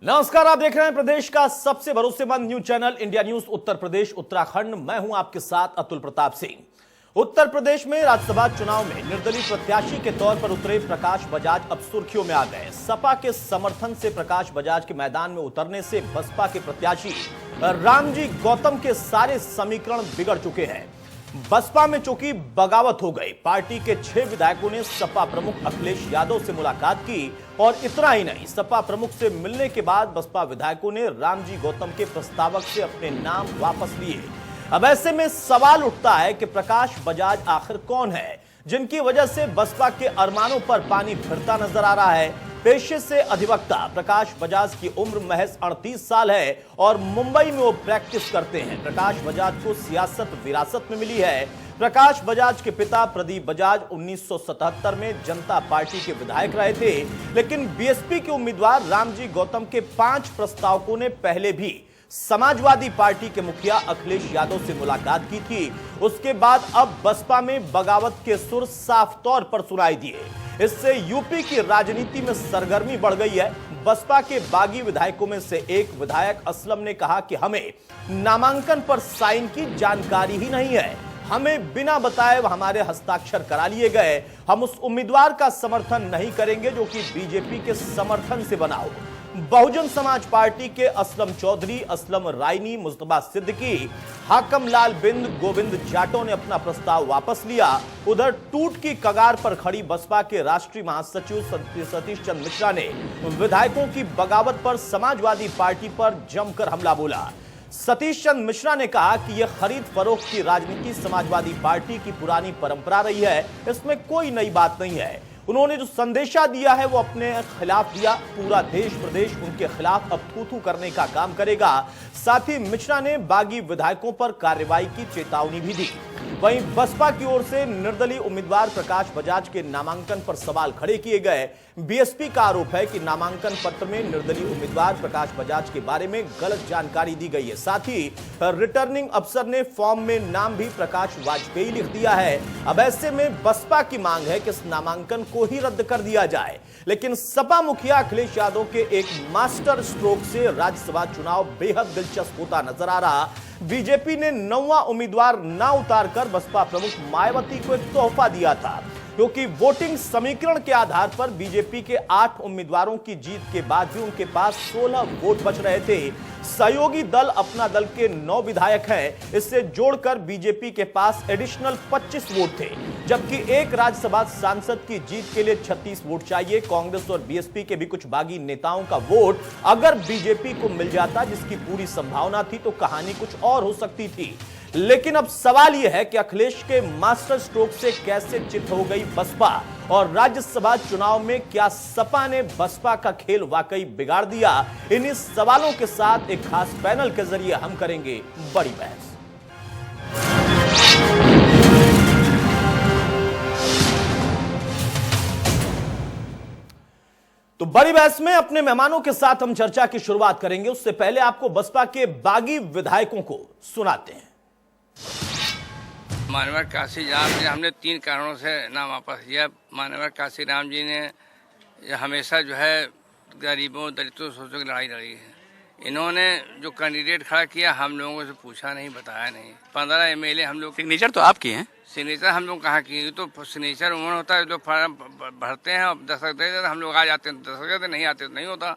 नमस्कार, आप देख रहे हैं प्रदेश का सबसे भरोसेमंद news channel India news Uttar Pradesh Uttarakhand. मैं हूं आपके साथ अतुल प्रताप सिंह। उत्तर प्रदेश में राज्यसभा चुनाव में निर्दलीय प्रत्याशी के तौर पर उतरे प्रकाश बजाज अब सुर्खियों में आ गए। सपा के समर्थन से प्रकाश बजाज के मैदान में उतरने से बसपा के प्रत्याशी रामजी गौतम के सारे समीकरण बिगड़ चुके हैं। बसपा में चूंकि बगावत हो गई। पार्टी के 6 विधायकों ने सपा प्रमुख अखिलेश यादव से मुलाकात की और इतना ही नहीं, सपा प्रमुख से मिलने के बाद बसपा विधायकों ने रामजी गौतम के प्रस्तावक से अपने नाम वापस लिए। अब ऐसे में सवाल उठता है कि प्रकाश बजाज आखिर कौन है जिनकी वजह से बसपा के अरमानों पर पानी फिरता नजर आ रहा है। पेशे से अधिवक्ता प्रकाश बजाज की उम्र महज 38 साल है और मुंबई में वो प्रैक्टिस करते हैं। प्रकाश बजाज को सियासत विरासत में मिली है। प्रकाश बजाज के पिता प्रदीप बजाज 1977 में जनता पार्टी के विधायक रहे थे, लेकिन बीएसपी के उम्मीदवार रामजी गौतम के 5 प्रस्तावकों ने पहले भी समाजवादी पार्टी के मुखिया अखिलेश यादव से मुलाकात की थी। उसके बाद अब बसपा में बगावत के सुर साफ तौर पर सुनाई दिए। इससे यूपी की राजनीति में सरगर्मी बढ़ गई है। बसपा के बागी विधायकों में से एक विधायक असलम ने कहा कि हमें नामांकन पर साइन की जानकारी ही नहीं है, हमें बिना बताए हमारे हस्ताक्षर करा लिए गए। हम उस उम्मीदवार का समर्थन नहीं करेंगे जो कि बीजेपी के समर्थन से बना हो। बहुजन समाज पार्टी के असलम चौधरी, असलम रायनी, मुस्तफा सिद्दीकी, हाकम लाल बिंद, गोविंद जाटो ने अपना प्रस्ताव वापस लिया। उधर टूट की कगार पर खड़ी बसपा के राष्ट्रीय महासचिव सतीश चंद्र मिश्रा ने विधायकों की बगावत पर समाजवादी पार्टी पर जमकर हमला बोला। सतीश चंद्र मिश्रा ने कहा कि यह खरीद फरोख्त की राजनीति समाजवादी पार्टी की पुरानी परंपरा रही है, इसमें कोई नई बात नहीं है। उन्होंने जो संदेशा दिया है वो अपने खिलाफ दिया। पूरा देश प्रदेश उनके खिलाफ अब थू-थू करने का काम करेगा। साथ ही मिश्रा ने बागी विधायकों पर कार्रवाई की चेतावनी भी दी। वहीं बसपा की ओर से निर्दलीय उम्मीदवार प्रकाश बजाज के नामांकन पर सवाल खड़े किए गए। बीएसपी का आरोप है कि नामांकन पत्र में निर्दलीय उम्मीदवार प्रकाश बजाज के बारे में गलत जानकारी दी गई है। साथ ही रिटर्निंग अफसर ने फॉर्म में नाम भी प्रकाश वाजपेयी लिख दिया है। अब ऐसे में बसपा की मांग है कि इस नामांकन को ही रद्द कर दिया जाए, लेकिन सपा मुखिया अखिलेश यादव के एक मास्टर स्ट्रोक से राज्यसभा चुनाव बेहद दिलचस्प होता नजर आ रहा। बीजेपी ने 9वां उम्मीदवार ना उतारकर बसपा प्रमुख मायावती को एक तोहफा दिया था, क्योंकि वोटिंग समीकरण के आधार पर बीजेपी के 8 उम्मीदवारों की जीत के बाद भी उनके पास 16 वोट बच रहे थे। सहयोगी दल अपना दल के 9 विधायक हैं, इससे जोड़कर बीजेपी के पास एडिशनल 25 वोट थे, जबकि एक राज्यसभा सांसद की जीत के लिए 36 वोट चाहिए। कांग्रेस और बीएसपी के भी कुछ बागी नेताओं का वोट अगर बीजेपी को मिल जाता, जिसकी पूरी संभावना थी, तो कहानी कुछ और हो सकती थी। लेकिन अब सवाल यह है कि अखिलेश के मास्टर स्ट्रोक से कैसे चित हो गई बसपा, और राज्यसभा चुनाव में क्या सपा ने बसपा का खेल वाकई बिगाड़ दिया? इन्हीं सवालों के साथ एक खास पैनल के जरिए हम करेंगे बड़ी बहस। तो बड़ी बहस में अपने मेहमानों के साथ हम चर्चा की शुरुआत करेंगे। उससे पहले आपको बसपा के बागी विधायकों को सुनाते हैं। मानवर काशी राम जी, हमने 3 कारणों से नाम वापस लिया। मानवर काशी राम जी ने हमेशा जो है गरीबों दलितों सोचों की लड़ाई लड़ी है। इन्होंने जो कैंडिडेट खड़ा किया हम लोगों से पूछा नहीं, बताया नहीं। 15 एमएलए हम लोग। सिग्नेचर तो आपकी हैं? सिग्नेचर हम लोग कहाँ किए? तो सिग्नेचर उन्होंने होता है, जो फॉर्म भरते हैं और दस्तखत दे देते, हम लोग आ जाते हैं, दस्तखत नहीं आते तो नहीं होता।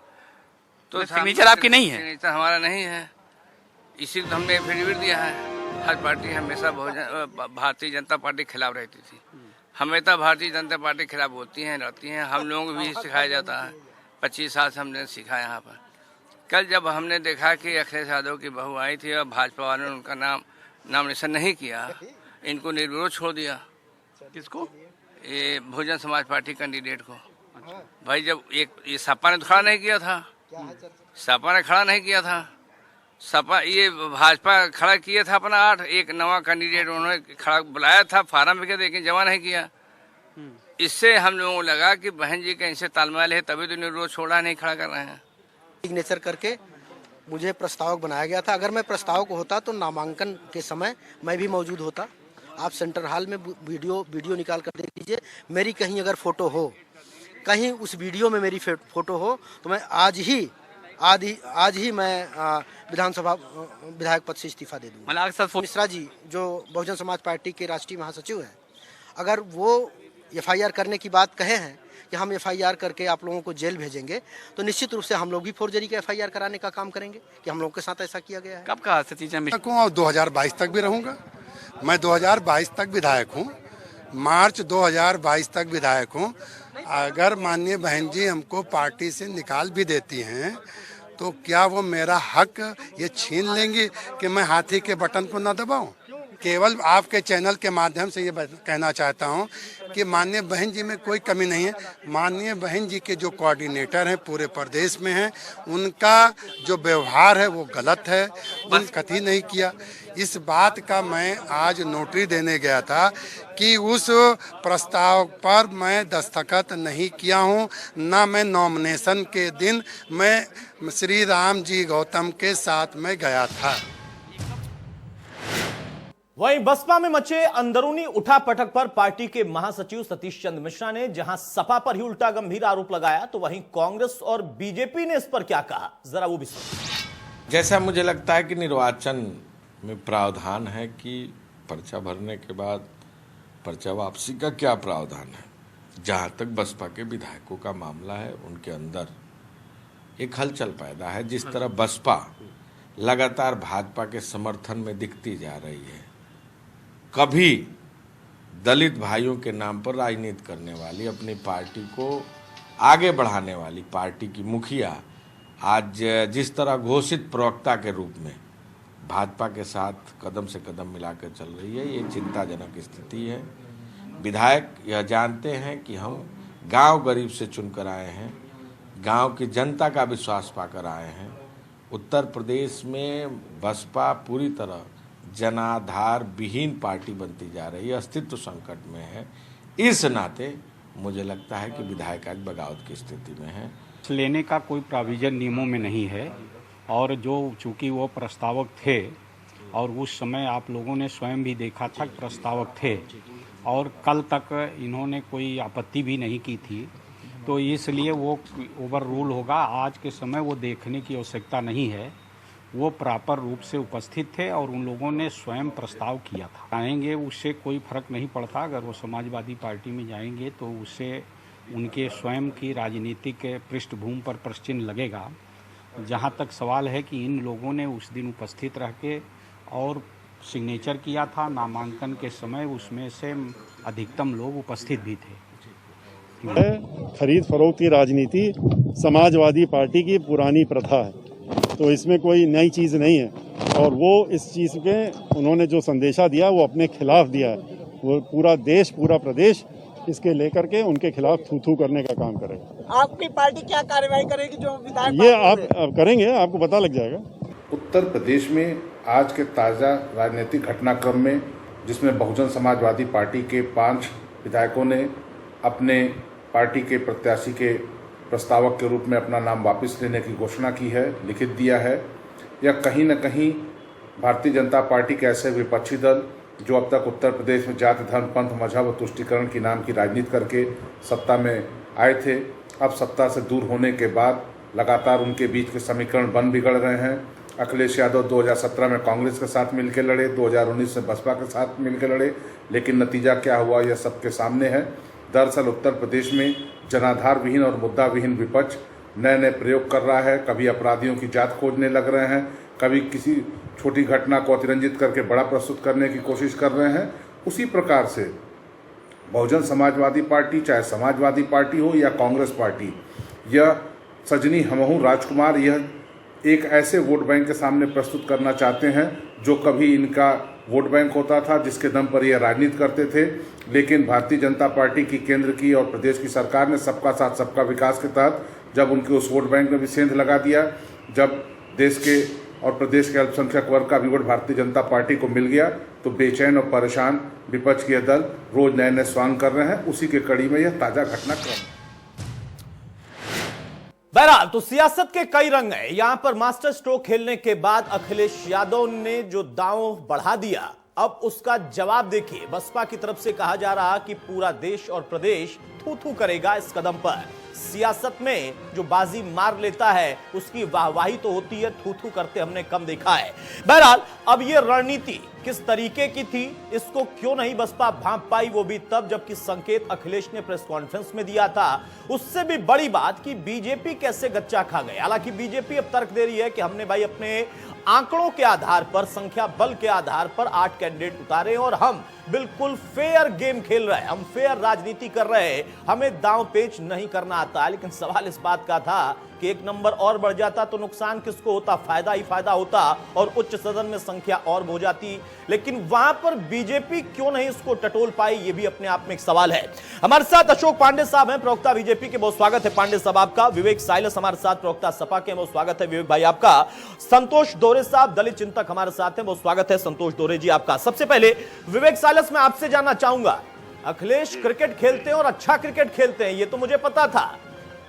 तो सिग्नेचर आपकी नहीं है? सिग्नेचर हमारा नहीं है, इसीलिए तो हमने एफिडेविट दिया है। हर पार्टी हमेशा भारतीय जनता पार्टी के खिलाफ रहती थी, हमेशा भारतीय जनता पार्टी के खिलाफ बोलती हैं, लड़ती हैं। हम लोगों को भी सिखाया जाता है, 25 साल से हमने सीखा यहाँ पर। कल जब हमने देखा कि अखिलेश यादव की बहू आई थी और भाजपा वालों ने उनका नामिनेशन नहीं किया, इनको निर्विरोध छोड़ दिया। किसको? ये बहुजन समाज पार्टी कैंडिडेट को। भाई जब ये सपा ने तो खड़ा नहीं किया था, सपा ने खड़ा नहीं किया था, सपा ये भाजपा खड़ा किया था अपना 8। एक नवा कैंडिडेट उन्होंने खड़ा बुलाया था, फार्म भी किया, लेकिन जमा नहीं किया। इससे हम लोगों को लगा कि बहन जी का इनसे तालमेल है, तभी तो निर्विरोध छोड़ा नहीं खड़ा कर रहे हैं। सिग्नेचर करके मुझे प्रस्तावक बनाया गया था। अगर मैं प्रस्तावक होता तो नामांकन के समय मैं भी मौजूद होता। आप सेंटर हॉल में वीडियो निकाल कर देख लीजिए। मेरी कहीं अगर फोटो हो, कहीं उस वीडियो में मेरी फोटो हो, तो मैं आज ही आज ही मैं विधानसभा विधायक पद से इस्तीफा दे दूंगा। मतलब आपके साथ मिश्रा जी जो बहुजन समाज पार्टी के राष्ट्रीय महासचिव हैं, अगर वो एफआईआर करने की बात कहे हैं कि हम एफआईआर करके आप लोगों को जेल भेजेंगे, तो निश्चित रूप से हम लोग भी फोर्जरी का एफआईआर कराने का काम करेंगे कि हम लोगों के साथ ऐसा किया गया है। कब कहा सतीश और 2022 तक भी रहूंगा। मैं 2022 तक विधायक हूँ, मार्च 2022 तक विधायक हूँ। अगर माननीय बहन जी हमको पार्टी से निकाल भी देती हैं तो क्या वो मेरा हक ये छीन लेंगी कि मैं हाथी के बटन को न दबाऊं? केवल आपके चैनल के माध्यम से ये कहना चाहता हूं कि माननीय बहन जी में कोई कमी नहीं है। माननीय बहन जी के जो कोऑर्डिनेटर हैं पूरे प्रदेश में हैं, उनका जो व्यवहार है वो गलत है, बस कतई नहीं किया। इस बात का मैं आज नोटिस देने गया था कि उस प्रस्ताव पर मैं दस्तखत नहीं किया हूं, ना मैं नॉमिनेशन के दिन मैं श्री राम जी गौतम के साथ में गया था। वहीं बसपा में मचे अंदरूनी उठापटक पर पार्टी के महासचिव सतीश चंद्र मिश्रा ने जहां सपा पर ही उल्टा गंभीर आरोप लगाया, तो वहीं कांग्रेस और बीजेपी ने इस पर क्या कहा, जरा वो भी सुनिए। जैसा मुझे लगता है कि निर्वाचन में प्रावधान है कि पर्चा भरने के बाद पर्चा वापसी का क्या प्रावधान है। जहां तक बसपा के विधायकों का मामला है, उनके अंदर एक हलचल पैदा है। जिस तरह बसपा लगातार भाजपा के समर्थन में दिखती जा रही है, कभी दलित भाइयों के नाम पर राजनीति करने वाली, अपनी पार्टी को आगे बढ़ाने वाली पार्टी की मुखिया आज जिस तरह घोषित प्रवक्ता के रूप में भाजपा के साथ कदम से कदम मिलाकर चल रही है, ये चिंताजनक स्थिति है। विधायक यह जानते हैं कि हम गांव गरीब से चुनकर आए हैं, गांव की जनता का विश्वास पाकर आए हैं। उत्तर प्रदेश में बसपा पूरी तरह जनाधार विहीन पार्टी बनती जा रही है, अस्तित्व संकट में है। इस नाते मुझे लगता है कि विधायक आज बगावत की स्थिति में है। लेने का कोई प्रोविजन नियमों में नहीं है, और जो चूंकि वो प्रस्तावक थे और उस समय आप लोगों ने स्वयं भी देखा था कि प्रस्तावक थे और कल तक इन्होंने कोई आपत्ति भी नहीं की थी, तो इसलिए वो ओवर रूल होगा। आज के समय वो देखने की आवश्यकता नहीं है, वो प्रॉपर रूप से उपस्थित थे और उन लोगों ने स्वयं प्रस्ताव किया था। आएंगे उससे कोई फर्क नहीं पड़ता, अगर वो समाजवादी पार्टी में जाएंगे तो उससे उनके स्वयं की राजनीतिक पृष्ठभूमि पर प्रश्न लगेगा। जहाँ तक सवाल है कि इन लोगों ने उस दिन उपस्थित रह के और सिग्नेचर किया था नामांकन के समय, उसमें से अधिकतम लोग उपस्थित भी थे। खरीद फरोख्त की राजनीति समाजवादी पार्टी की पुरानी प्रथा है, तो इसमें कोई नई चीज़ नहीं है। और वो इस चीज़ के उन्होंने जो संदेशा दिया वो अपने खिलाफ दिया है। वो पूरा देश, पूरा प्रदेश इसके लेकर के उनके खिलाफ थू करने का काम करेगा। आपकी पार्टी क्या कार्रवाई करेगी जो विधायक? ये आप करेंगे, आपको पता लग जाएगा। उत्तर प्रदेश में आज के ताज़ा राजनीतिक घटनाक्रम में, जिसमें बहुजन समाजवादी पार्टी के 5 विधायकों ने अपने पार्टी के प्रत्याशी के प्रस्तावक के रूप में अपना नाम वापस लेने की घोषणा की है, लिखित दिया है, या कहीं न कहीं भारतीय जनता पार्टी के ऐसे विपक्षी दल जो अब तक उत्तर प्रदेश में जाति, धर्म, पंथ, मजहब और तुष्टीकरण की नाम की राजनीति करके सत्ता में आए थे, अब सत्ता से दूर होने के बाद लगातार उनके बीच के समीकरण बन बिगड़ रहे हैं। अखिलेश यादव 2017 में कांग्रेस के साथ मिलकर लड़े, 2019 में बसपा के साथ मिलकर लड़े, लेकिन नतीजा क्या हुआ यह सबके सामने है। दरअसल उत्तर प्रदेश में जनाधार विहीन और मुद्दा विहीन विपक्ष नए नए प्रयोग कर रहा है। कभी अपराधियों की जात खोजने लग रहे हैं, कभी किसी छोटी घटना को अतिरंजित करके बड़ा प्रस्तुत करने की कोशिश कर रहे हैं। उसी प्रकार से बहुजन समाजवादी पार्टी, चाहे समाजवादी पार्टी हो या कांग्रेस पार्टी, यह सजनी हमहू राजकुमार, यह एक ऐसे वोट बैंक के सामने प्रस्तुत करना चाहते हैं जो कभी इनका वोट बैंक होता था, जिसके दम पर यह राजनीति करते थे। लेकिन भारतीय जनता पार्टी की केंद्र की और प्रदेश की सरकार ने सबका साथ सबका विकास के तहत जब उनके उस वोट बैंक में भी सेंध लगा दिया, जब देश के और प्रदेश के अल्पसंख्यक वर्ग का भी वोट भारतीय जनता पार्टी को मिल गया, तो बेचैन और परेशान विपक्ष के दल रोज नए नए स्वांग कर रहे हैं। उसी के कड़ी में यह ताजा घटनाक्रम। बहरहाल तो सियासत के कई रंग हैं। यहां पर मास्टर स्ट्रोक खेलने के बाद अखिलेश यादव ने जो दांव बढ़ा दिया, अब उसका जवाब देखिए। बसपा की तरफ से कहा जा रहा कि पूरा देश और प्रदेश थू थू करेगा इस कदम पर। सियासत में जो बाजी मार लेता है उसकी वाहवाही तो होती है, थू थू करते हमने कम देखा है। बहरहाल अब ये रणनीति किस तरीके की थी, इसको क्यों नहीं बसपा भांप पाई, वो भी तब जबकि संकेत अखिलेश ने प्रेस कॉन्फ्रेंस में दिया था। उससे भी बड़ी बात कि बीजेपी कैसे गच्चा खा गए। हालांकि बीजेपी अब तर्क दे रही है कि हमने भाई अपने आंकड़ों के आधार पर, संख्या बल के आधार पर 8 कैंडिडेट उतारे और हम बिल्कुल फेयर गेम खेल रहे हैं, हम फेयर राजनीति कर रहे हैं, हमें दांव पेच नहीं करना आता है। लेकिन सवाल इस बात का था कि एक नंबर और बढ़ जाता तो नुकसान किसको होता, फायदा ही फायदा होता और उच्च सदन में संख्या और हो जाती। लेकिन वहां पर बीजेपी क्यों नहीं इसको टटोल पाई, ये भी अपने आप में एक सवाल है। हमारे साथ अशोक पांडे साहब हैं, प्रवक्ता बीजेपी के, बहुत स्वागत है पांडे साहब आपका। विवेक साइलस हमारे साथ, प्रवक्ता सपा के, बहुत स्वागत है विवेक भाई आपका। संतोष दोरे साहब, दलित चिंतक हमारे साथ हैं, बहुत स्वागत है संतोष दोरे जी आपका। सबसे पहले विवेक साइलस, मैं आपसे जानना चाहूंगा, अखिलेश क्रिकेट खेलते हैं और अच्छा क्रिकेट खेलते हैं, ये तो मुझे पता था,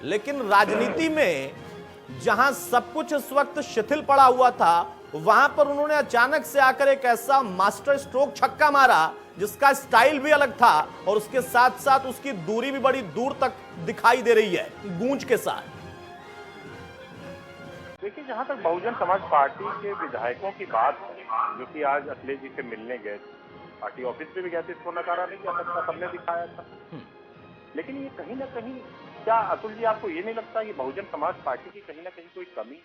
लेकिन राजनीति में जहां सब कुछ इस वक्त शिथिल पड़ा हुआ था, वहां पर उन्होंने अचानक से आकर एक ऐसा मास्टर स्ट्रोक छक्का मारा जिसका स्टाइल भी अलग था और उसके साथ साथ उसकी दूरी भी बड़ी दूर तक दिखाई दे रही है गूंज के साथ। देखिए, जहां तक बहुजन समाज पार्टी के विधायकों की बात है, जो कि आज अखिलेश जी से मिलने गए थे, पार्टी ऑफिस पे भी गए थे, इसको नकारा नहीं जा सकता, सबने दिखाया था। लेकिन ये कहीं ना कहीं, क्या अतुल जी आपको ये नहीं लगता कि बहुजन समाज पार्टी की कहीं ना कहीं कोई कमी,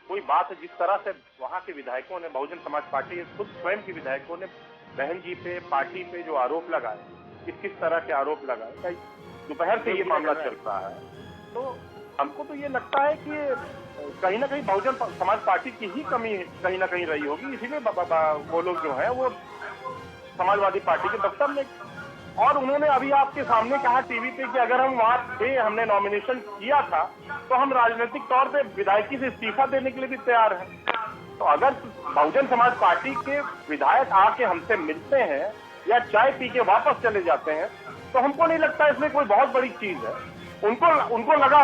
कोई बात है? जिस तरह से वहां के विधायकों ने, बहुजन समाज पार्टी खुद स्वयं के विधायकों ने बहन जी पे, पार्टी पे जो आरोप लगाए, किस तरह के आरोप लगाए, दोपहर से ये मामला चल रहा है, तो हमको तो ये लगता है कि कहीं ना कहीं बहुजन समाज पार्टी की ही कमी कहीं ना कहीं रही होगी, इसीलिए वो लोग जो है वो समाजवादी पार्टी के दफ्तर में, और उन्होंने अभी आपके सामने कहा टीवी पे कि अगर हम वहां थे, हमने नॉमिनेशन किया था, तो हम राजनीतिक तौर पे विधायकी से इस्तीफा देने के लिए भी तैयार हैं। तो अगर बहुजन समाज पार्टी के विधायक आके हमसे मिलते हैं या चाय पी के वापस चले जाते हैं, तो हमको नहीं लगता इसमें कोई बहुत बड़ी चीज है। उनको लगा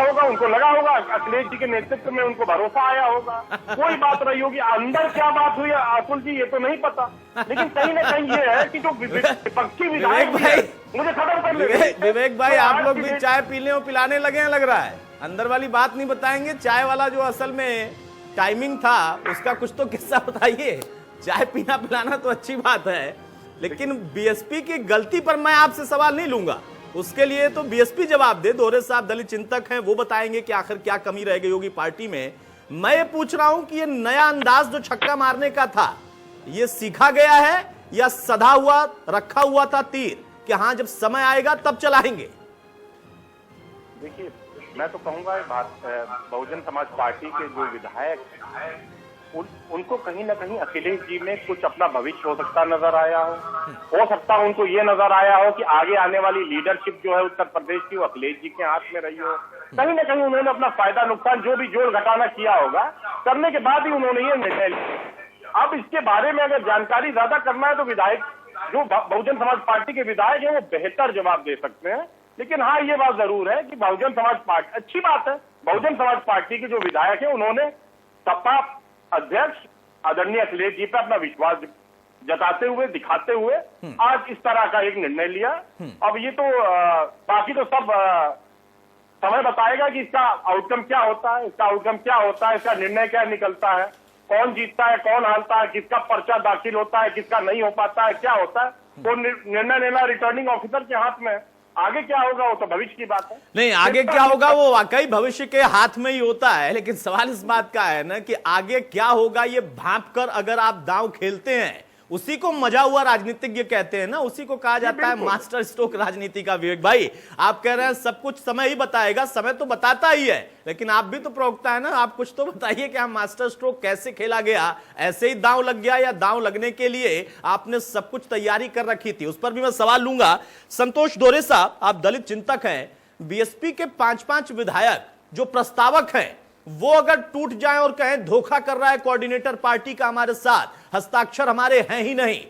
होगा अखिलेश जी के नेतृत्व में उनको भरोसा आया होगा, कोई बात रही होगी, अंदर क्या बात हुई अतुल जी ये तो नहीं पता, लेकिन कहीं ना कहीं ये है कि जो विपक्षी विधायक, मुझे खत्म कर ले विवेक भाई, आप लोग भी चाय पीने और पिलाने लगे हैं लग रहा है, अंदर वाली बात नहीं बताएंगे। चाय वाला जो असल में टाइमिंग था उसका कुछ तो किस्सा बताइए। चाय पीना पिलाना तो अच्छी बात है, लेकिन बीएसपी की गलती पर मैं आपसे सवाल नहीं लूंगा, उसके लिए तो बीएसपी जवाब दे। दोरे साहब दलित चिंतक हैं, वो बताएंगे कि आखिर क्या कमी रह गई होगी पार्टी में। मैं ये पूछ रहा हूं कि ये नया अंदाज जो छक्का मारने का था, ये सीखा गया है या सधा हुआ रखा हुआ था तीर कि हाँ जब समय आएगा तब चलाएंगे? देखिए, मैं तो कहूंगा बहुजन समाज पार्टी के जो विधायक उनको कहीं ना कहीं अखिलेश जी में कुछ अपना भविष्य हो सकता नजर आया हो सकता उनको ये नजर आया हो कि आगे आने वाली लीडरशिप जो है उत्तर प्रदेश की, वो अखिलेश जी के हाथ में रही हो। कहीं ना कहीं उन्होंने अपना फायदा नुकसान जो भी जोड़ घटाना किया होगा, करने के बाद ही उन्होंने ये निर्णय लिया। अब इसके बारे में अगर जानकारी ज्यादा करना है तो विधायक जो बहुजन समाज पार्टी के विधायक है वो बेहतर जवाब दे सकते हैं। लेकिन हाँ, ये बात जरूर है कि बहुजन समाज पार्टी, अच्छी बात है, बहुजन समाज पार्टी के जो विधायक है उन्होंने सपा अध्यक्ष आदरणीय अखिलेश जी पर अपना विश्वास जताते हुए, दिखाते हुए आज इस तरह का एक निर्णय लिया। अब ये तो बाकी तो सब समय बताएगा कि इसका आउटकम क्या होता है, इसका निर्णय क्या निकलता है, कौन जीतता है, कौन हारता है, किसका पर्चा दाखिल होता है, किसका नहीं हो पाता है, क्या होता है, तो निर्णय लेना रिटर्निंग ऑफिसर के हाथ में है। आगे क्या होगा वो तो भविष्य की बात है। नहीं, आगे क्या होगा वो वाकई भविष्य के हाथ में ही होता है, लेकिन सवाल इस बात का है ना कि आगे क्या होगा ये भांप कर अगर आप दांव खेलते हैं, उसी को मजा हुआ राजनीतिज्ञ कहते हैं ना, उसी को कहा जाता है मास्टर स्ट्रोक राजनीति का। विवेक भाई, आप कह रहे हैं सब कुछ समय ही बताएगा, समय तो बताता ही है, लेकिन आप भी तो प्रवक्ता है ना, आप कुछ तो बताइए कि मास्टर स्ट्रोक कैसे खेला गया, ऐसे ही दांव लग गया या दांव लगने के लिए आपने सब कुछ तैयारी कर रखी थी? उस पर भी मैं सवाल लूंगा। संतोष दोरे साहब, आप दलित चिंतक हैं, बीएसपी के 5-5 विधायक जो प्रस्तावक हैं, वो अगर टूट जाएं और कहें धोखा कर रहा है कोऑर्डिनेटर पार्टी का हमारे साथ, हस्ताक्षर हमारे हैं ही नहीं,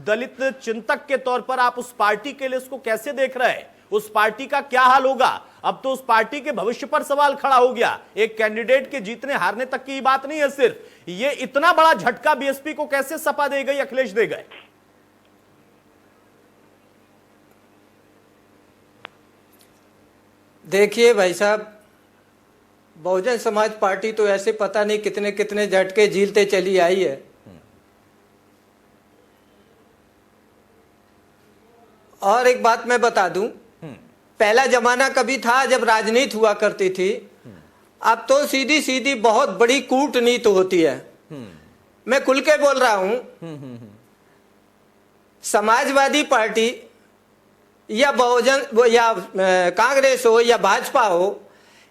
दलित चिंतक के तौर पर आप उस पार्टी के लिए इसको कैसे देख रहे हैं? उस पार्टी का क्या हाल होगा? अब तो उस पार्टी के भविष्य पर सवाल खड़ा हो गया। एक कैंडिडेट के जीतने हारने तक की बात नहीं है सिर्फ, ये इतना बड़ा झटका बीएसपी को कैसे सपा दे गई, अखिलेश दे गए? देखिए भाई साहब, बहुजन समाज पार्टी तो ऐसे पता नहीं कितने कितने झटके झीलते चली आई है। और एक बात मैं बता दूं, पहला जमाना कभी था जब राजनीति हुआ करती थी, अब तो सीधी सीधी बहुत बड़ी कूटनीति होती है। मैं खुल के बोल रहा हूं, समाजवादी पार्टी या बहुजन या कांग्रेस हो या भाजपा हो,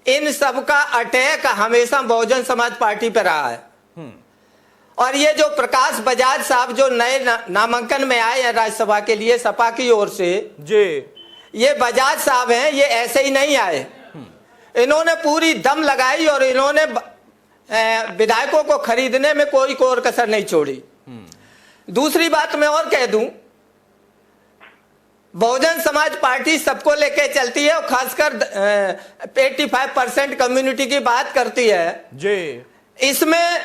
इन सब का अटैक हमेशा बहुजन समाज पार्टी पर रहा है। और ये जो प्रकाश बजाज साहब जो नए नामांकन में आए हैं राज्यसभा के लिए सपा की ओर से, जी ये बजाज साहब हैं, ये ऐसे ही नहीं आए। इन्होंने पूरी दम लगाई और इन्होंने विधायकों को खरीदने में कोई कोर कसर नहीं छोड़ी। दूसरी बात मैं और कह दूं, बहुजन समाज पार्टी सबको लेके चलती है और खासकर 85% कम्युनिटी की बात करती है जी। इसमें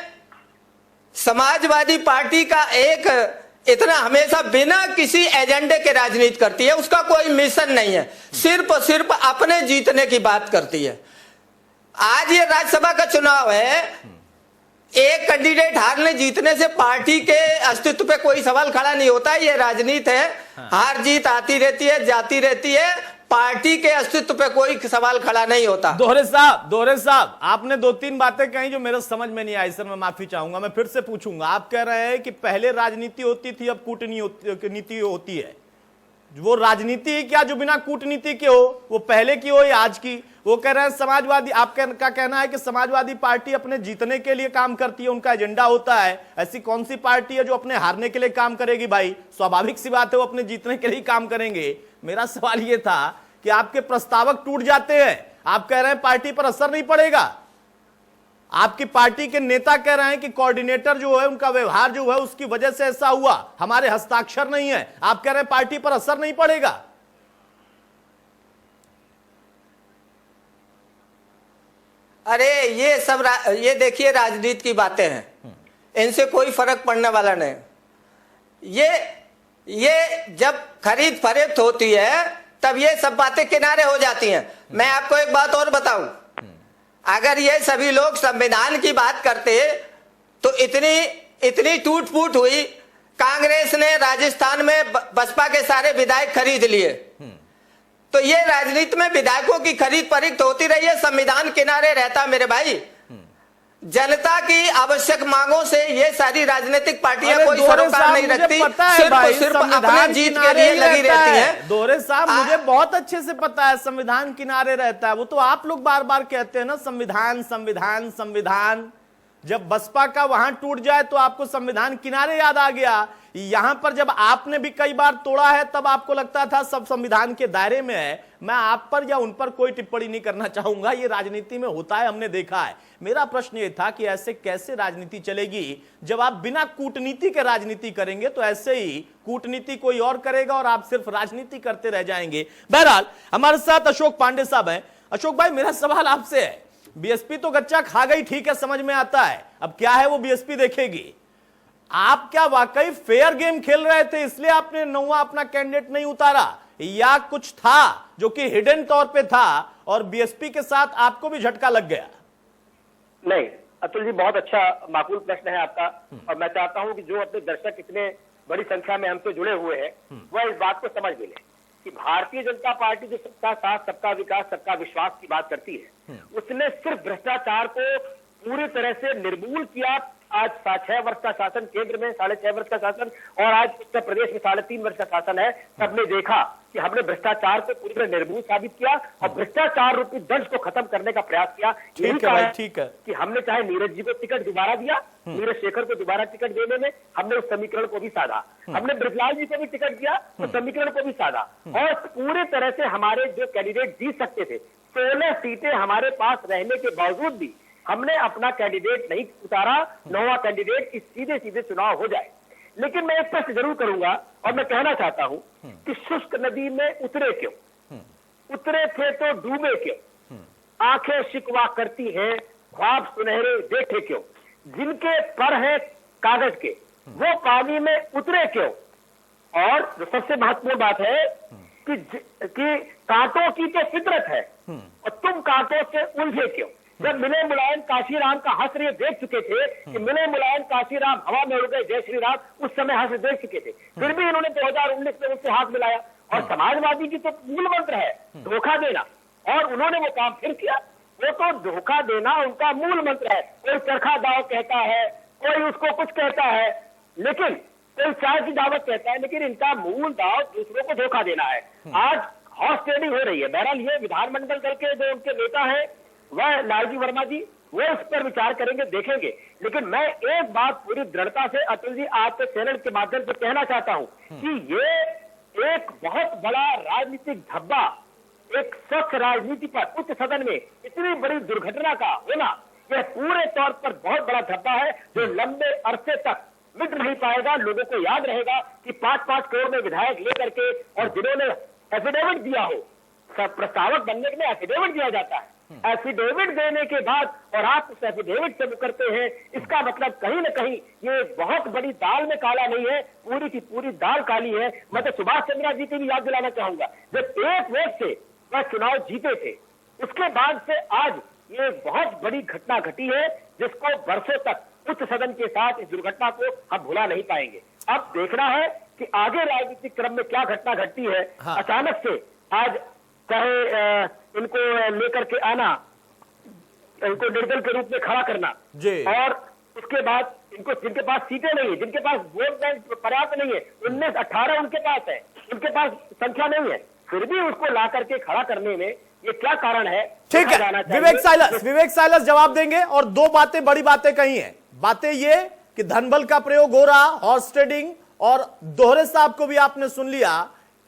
समाजवादी पार्टी का एक इतना हमेशा बिना किसी एजेंडे के राजनीति करती है, उसका कोई मिशन नहीं है, सिर्फ और सिर्फ अपने जीतने की बात करती है। आज ये राज्यसभा का चुनाव है, एक कैंडिडेट हारने जीतने से पार्टी के अस्तित्व पे कोई सवाल खड़ा नहीं होता। ये राजनीति है, हार जीत आती रहती है, जाती रहती है, पार्टी के अस्तित्व पे कोई सवाल खड़ा नहीं होता। दोहरे साहब आपने 2-3 बातें कही जो मेरे समझ में नहीं आई सर, मैं माफी चाहूंगा, मैं फिर से पूछूंगा। आप कह रहे हैं कि पहले राजनीति होती थी, अब कूटनीति होती है। वो राजनीति ही क्या जो बिना कूटनीति के हो, वो पहले की हो या आज की? वो कह रहे हैं समाजवादी, आपका कहना है कि समाजवादी पार्टी अपने जीतने के लिए काम करती है, उनका एजेंडा होता है। ऐसी कौन सी पार्टी है जो अपने हारने के लिए काम करेगी? भाई स्वाभाविक सी बात है, वो अपने जीतने के लिए काम करेंगे। मेरा सवाल ये था कि आपके प्रस्तावक टूट जाते हैं, आप कह रहे हैं पार्टी पर असर नहीं पड़ेगा। आपकी पार्टी के नेता कह रहे हैं कि कोऑर्डिनेटर जो है उनका व्यवहार जो है उसकी वजह से ऐसा हुआ, हमारे हस्ताक्षर नहीं है। आप कह रहे हैं पार्टी पर असर नहीं पड़ेगा। अरे ये सब ये देखिए राजनीति की बातें हैं, इनसे कोई फर्क पड़ने वाला नहीं। ये जब खरीद फरोख्त होती है तब ये सब बातें किनारे हो जाती हैं। मैं आपको एक बात और बताऊं, अगर ये सभी लोग संविधान की बात करते तो इतनी टूट फूट हुई। कांग्रेस ने राजस्थान में बसपा के सारे विधायक खरीद लिए, तो ये राजनीति में विधायकों की खरीद फरोख्त होती रही है, संविधान किनारे रहता। मेरे भाई, जनता की आवश्यक मांगों से ये सारी राजनीतिक पार्टियां कोई सरोकार नहीं रखती, सिर्फ अपने जीत के लिए लगी रहती हैं। दोहरे साहब, मुझे बहुत अच्छे से पता है संविधान किनारे रहता है। वो तो आप लोग बार बार कहते हैं ना, संविधान संविधान संविधान। जब बसपा का वहां टूट जाए तो आपको संविधान किनारे याद आ गया। यहां पर जब आपने भी कई बार तोड़ा है तब आपको लगता था सब संविधान के दायरे में है। मैं आप पर या उन पर कोई टिप्पणी नहीं करना चाहूंगा, ये राजनीति में होता है, हमने देखा है। मेरा प्रश्न ये था कि ऐसे कैसे राजनीति चलेगी जब आप बिना कूटनीति के राजनीति करेंगे, तो ऐसे ही कूटनीति कोई और करेगा और आप सिर्फ राजनीति करते रह जाएंगे। बहरहाल हमारे साथ अशोक पांडे साहब हैं। अशोक भाई, मेरा सवाल आपसे है, बीएसपी तो गच्चा खा गई, ठीक है, समझ में आता है, अब क्या है वो बीएसपी देखेगी। आप क्या वाकई फेयर गेम खेल रहे थे इसलिए आपने 9वां अपना कैंडिडेट नहीं उतारा, या कुछ था जो कि हिडन तौर पे था और बीएसपी के साथ आपको भी झटका लग गया? नहीं अतुल जी, बहुत अच्छा माकूल प्रश्न है आपका, और मैं चाहता हूं कि जो अपने दर्शक इतने बड़ी संख्या में हमसे जुड़े हुए हैं वह इस बात को समझ भी ले कि भारतीय जनता पार्टी जो सबका साथ, सबका विकास, सबका विश्वास की बात करती है, उसने सिर्फ भ्रष्टाचार को पूरी तरह से निर्मूल किया। आज 6 वर्ष का शासन, केंद्र में 6.5 वर्ष का शासन, और आज उत्तर प्रदेश में 3.5 वर्ष का शासन है। सबने देखा कि हमने भ्रष्टाचार को पूरी तरह निर्मूल साबित किया और भ्रष्टाचार रूपी दंश को खत्म करने का प्रयास किया। ठीक है, ठीक है कि हमने चाहे नीरज जी को टिकट दोबारा दिया, नीरज शेखर को दोबारा टिकट देने में हमने उस समीकरण को भी साधा, हमने ब्रजलाल जी को भी टिकट दिया तो समीकरण को भी साधा, और पूरी तरह से हमारे जो कैंडिडेट जीत सकते थे, 16 सीटें हमारे पास रहने के बावजूद भी हमने अपना कैंडिडेट नहीं उतारा। 9वां कैंडिडेट इस सीधे सीधे चुनाव हो जाए। लेकिन मैं एक प्रश्न जरूर करूंगा और मैं कहना चाहता हूं कि शुष्क नदी में उतरे क्यों? उतरे थे तो डूबे क्यों? आंखें शिकवा करती हैं, ख्वाब सुनहरे देखे क्यों? जिनके पर हैं कागज के वो पानी में उतरे क्यों? और जो सबसे महत्वपूर्ण बात है कि कांटों की तो फितरत है और तुम कांटों से उलझे क्यों। जब मिले मुलायम काशीराम का हश्र ये देख चुके थे कि मिले मुलायम काशीराम हवा में उड़ गए जय श्री राम, उस समय हश्र देख चुके थे, फिर भी इन्होंने 2019 में उससे हाथ मिलाया। और समाजवादी की तो मूल मंत्र है धोखा देना, और उन्होंने वो काम फिर किया। वो तो धोखा देना उनका मूल मंत्र है। कोई चरखा दाव कहता है, कोई उसको कुछ कहता है, लेकिन कोई चाय की दावत कहता है, लेकिन इनका मूल दाव दूसरों को धोखा देना है। आज हॉर्स ट्रेडिंग हो रही है। बहरहाल ये विधानमंडल दल के जो उनके नेता है वह लालजी वर्मा जी, वो इस पर विचार करेंगे, देखेंगे। लेकिन मैं एक बात पूरी दृढ़ता से अतुल जी आपके चैनल के माध्यम से कहना चाहता हूं कि ये एक बहुत बड़ा राजनीतिक धब्बा, एक स्वच्छ राजनीति पर उच्च सदन में इतनी बड़ी दुर्घटना का होना, यह पूरे तौर पर बहुत बड़ा धब्बा है जो लंबे अरसे तक मिट नहीं पाएगा। लोगों को याद रहेगा कि 5-5 करोड़ में विधायक लेकर के, और जिन्होंने एफिडेविट दिया हो, प्रस्तावक बनने के लिए एफिडेविट दिया जाता है, एफिडेविट देने के बाद और आप उस एफिडेविट से मुकरते हैं, इसका मतलब कहीं न कहीं ये बहुत बड़ी दाल में काला नहीं है, पूरी की पूरी दाल काली है। मैं तो सुभाष चंद्र जी की भी याद दिलाना चाहूंगा, जब एक वोट से वह चुनाव जीते थे, उसके बाद से आज ये बहुत बड़ी घटना घटी है जिसको वर्षों तक उच्च सदन के साथ इस दुर्घटना को हम भुला नहीं पाएंगे। अब देखना है कि आगे राजनीतिक क्रम में क्या घटना घटती है। हाँ। अचानक से आज चाहे इनको लेकर के आना, इनको निर्दल के रूप में खड़ा करना और उसके बाद इनको जिनके पास सीटें नहीं है, जिनके पास वोट बैंक पर्याप्त नहीं है, 19-18 उनके पास है, उनके पास संख्या नहीं है, फिर भी उसको ला करके खड़ा करने में ये क्या कारण है। ठीक है, विवेक साइलस जवाब देंगे। और दो बातें, बड़ी बातें कही हैं। बातें ये कि धनबल का प्रयोग हो रहा, हॉर्स ट्रेडिंग, और दोहरे साहब को भी आपने सुन लिया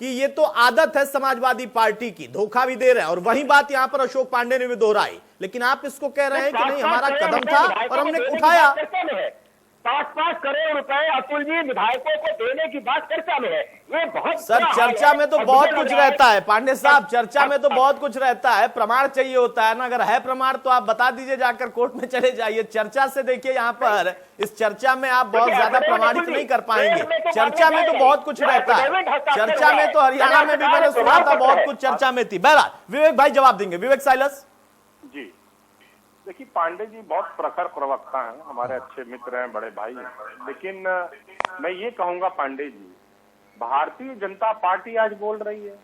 कि ये तो आदत है समाजवादी पार्टी की, धोखा भी दे रहे हैं। और वही बात यहां पर अशोक पांडे ने भी दोहराई, लेकिन आप इसको कह रहे हैं कि नहीं, हमारा कदम था और हमने उठाया। 5-5 करोड़ रुपए अतुल जी विधायकों को देने की बात चर्चा में है। ये बहुत सर चर्चा में तो बहुत कुछ रहता है पांडे साहब, चर्चा में तो बहुत कुछ रहता है, प्रमाण चाहिए होता है ना। अगर है प्रमाण तो आप बता दीजिए, जाकर कोर्ट में चले जाइए। चर्चा से देखिए, यहाँ पर इस चर्चा में आप बहुत ज्यादा प्रमाणित नहीं कर पाएंगे। चर्चा में तो बहुत कुछ रहता है, चर्चा में तो हरियाणा में भी मैंने सुना था बहुत कुछ चर्चा में थी। बहरहाल विवेक भाई जवाब देंगे। विवेक साइलस जी, देखिए पांडे जी बहुत प्रखर प्रवक्ता हैं, हमारे अच्छे मित्र हैं, बड़े भाई हैं, लेकिन मैं ये कहूंगा पांडे जी, भारतीय जनता पार्टी आज बोल रही है,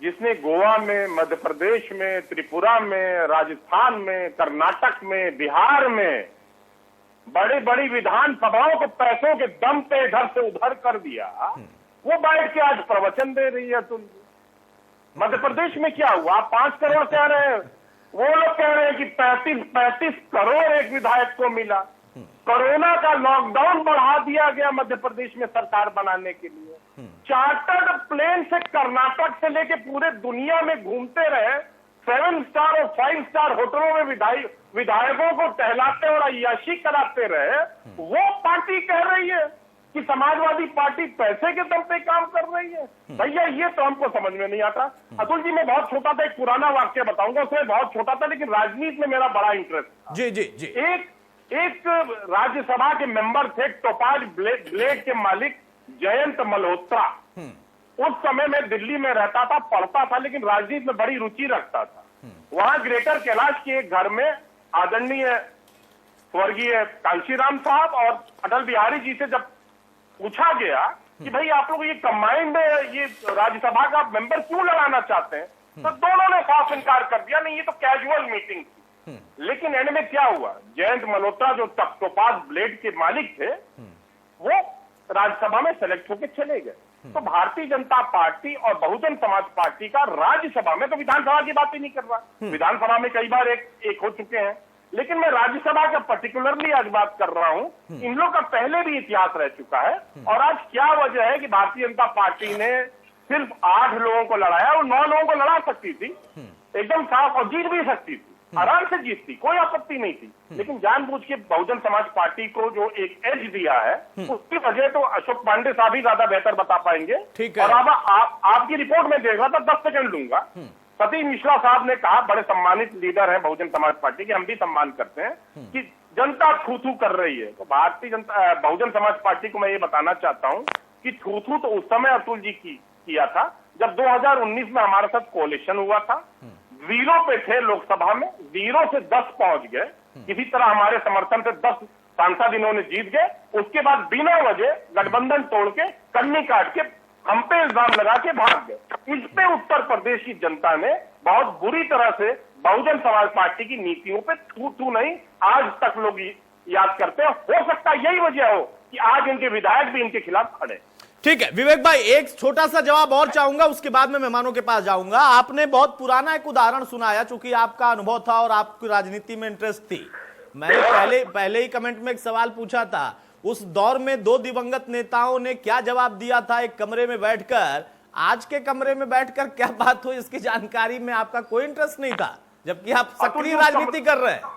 जिसने गोवा में, मध्य प्रदेश में, त्रिपुरा में, राजस्थान में, कर्नाटक में, बिहार में बड़ी बड़ी विधानसभाओं को पैसों के दम पे इधर से उधर कर दिया, वो बैठ के आज प्रवचन दे रही है। तुम मध्य प्रदेश में क्या हुआ, 5 करोड़ कह रहे हैं, वो लोग कह रहे हैं कि 35 करोड़ एक विधायक को मिला। कोरोना का लॉकडाउन बढ़ा दिया गया मध्य प्रदेश में सरकार बनाने के लिए। चार्टर्ड प्लेन से कर्नाटक से लेके पूरे दुनिया में घूमते रहे, 7 स्टार और 5 स्टार होटलों में विधायकों को टहलाते और अय्याशी कराते रहे। वो पार्टी कह रही है कि समाजवादी पार्टी पैसे के दम पे काम कर रही है। भैया ये तो हमको समझ में नहीं आता। अतुल जी मैं बहुत छोटा था, एक पुराना वाक्य बताऊंगा, उसमें बहुत छोटा था लेकिन राजनीति में मेरा बड़ा इंटरेस्ट था। जी जी जी। एक राज्यसभा के मेंबर थे, टोपाज ब्लेड के मालिक जयंत मल्होत्रा। उस समय मैं दिल्ली में रहता था, पढ़ता था, लेकिन राजनीति में बड़ी रुचि रखता था। वहां ग्रेटर कैलाश के एक घर में आदरणीय स्वर्गीय कांशीराम साहब और अटल बिहारी जी से जब पूछा गया कि भाई आप लोग ये कंबाइंड ये राज्यसभा का मेंबर क्यों लगाना चाहते हैं, तो दोनों ने साफ इनकार कर दिया, नहीं ये तो कैजुअल मीटिंग थी। लेकिन एंड में क्या हुआ, जयंत मल्होत्रा जो टोपाज ब्लेड के मालिक थे, वो राज्यसभा में सेलेक्ट होकर चले गए। तो भारतीय जनता पार्टी और बहुजन समाज पार्टी का राज्यसभा में, तो विधानसभा की बात ही नहीं कर रहा, विधानसभा में कई बार एक हो चुके हैं, लेकिन मैं राज्यसभा का पर्टिकुलरली आज बात कर रहा हूं। इन लोग का पहले भी इतिहास रह चुका है। और आज क्या वजह है कि भारतीय जनता पार्टी ने सिर्फ 8 लोगों को लड़ाया और 9 लोगों को लड़ा सकती थी एकदम साफ, और जीत भी सकती थी, आराम से जीतती, कोई आपत्ति नहीं थी। लेकिन जानबूझ के बहुजन समाज पार्टी को जो एक एज दिया है, उसकी वजह तो अशोक पांडे साहब ही ज्यादा बेहतर बता पाएंगे। और अब आपकी रिपोर्ट में देख रहा था, 10 सेकंड लूंगा। सतीश मिश्रा साहब ने कहा, बड़े सम्मानित लीडर हैं बहुजन समाज पार्टी के, हम भी सम्मान करते हैं, कि जनता थू-थू कर रही है। तो भारतीय जनता बहुजन समाज पार्टी को मैं ये बताना चाहता हूं कि थू-थू तो उस समय अतुल जी किया था जब 2019 में हमारे साथ कोalition हुआ था, 0 पे थे लोकसभा में, 0 से 10 पहुंच गए, किसी तरह हमारे समर्थन से 10 सांसद इन्होंने जीत गए। उसके बाद बिना वजह गठबंधन तोड़ के, कन्नी काट के, हम पे इल्जाम लगा के भाग गए। इस पे उत्तर प्रदेश की जनता ने बहुत बुरी तरह से बहुजन समाज पार्टी की नीतियों पे थू नहीं आज तक लोग याद करते हैं। हो सकता है यही वजह हो कि आज इनके विधायक भी इनके खिलाफ खड़े। ठीक है विवेक भाई, एक छोटा सा जवाब और चाहूंगा, उसके बाद में मेहमानों के पास जाऊंगा। आपने बहुत पुराना एक उदाहरण सुनाया, चूंकि आपका अनुभव था और आपकी राजनीति में इंटरेस्ट थी। मैंने पहले ही कमेंट में एक सवाल पूछा था, उस दौर में 2 दिवंगत नेताओं ने क्या जवाब दिया था एक कमरे में बैठकर। आज के कमरे में बैठकर क्या बात हुई इसकी जानकारी में आपका कोई इंटरेस्ट नहीं था, जबकि आप सक्रिय राजनीति कर रहे हैं।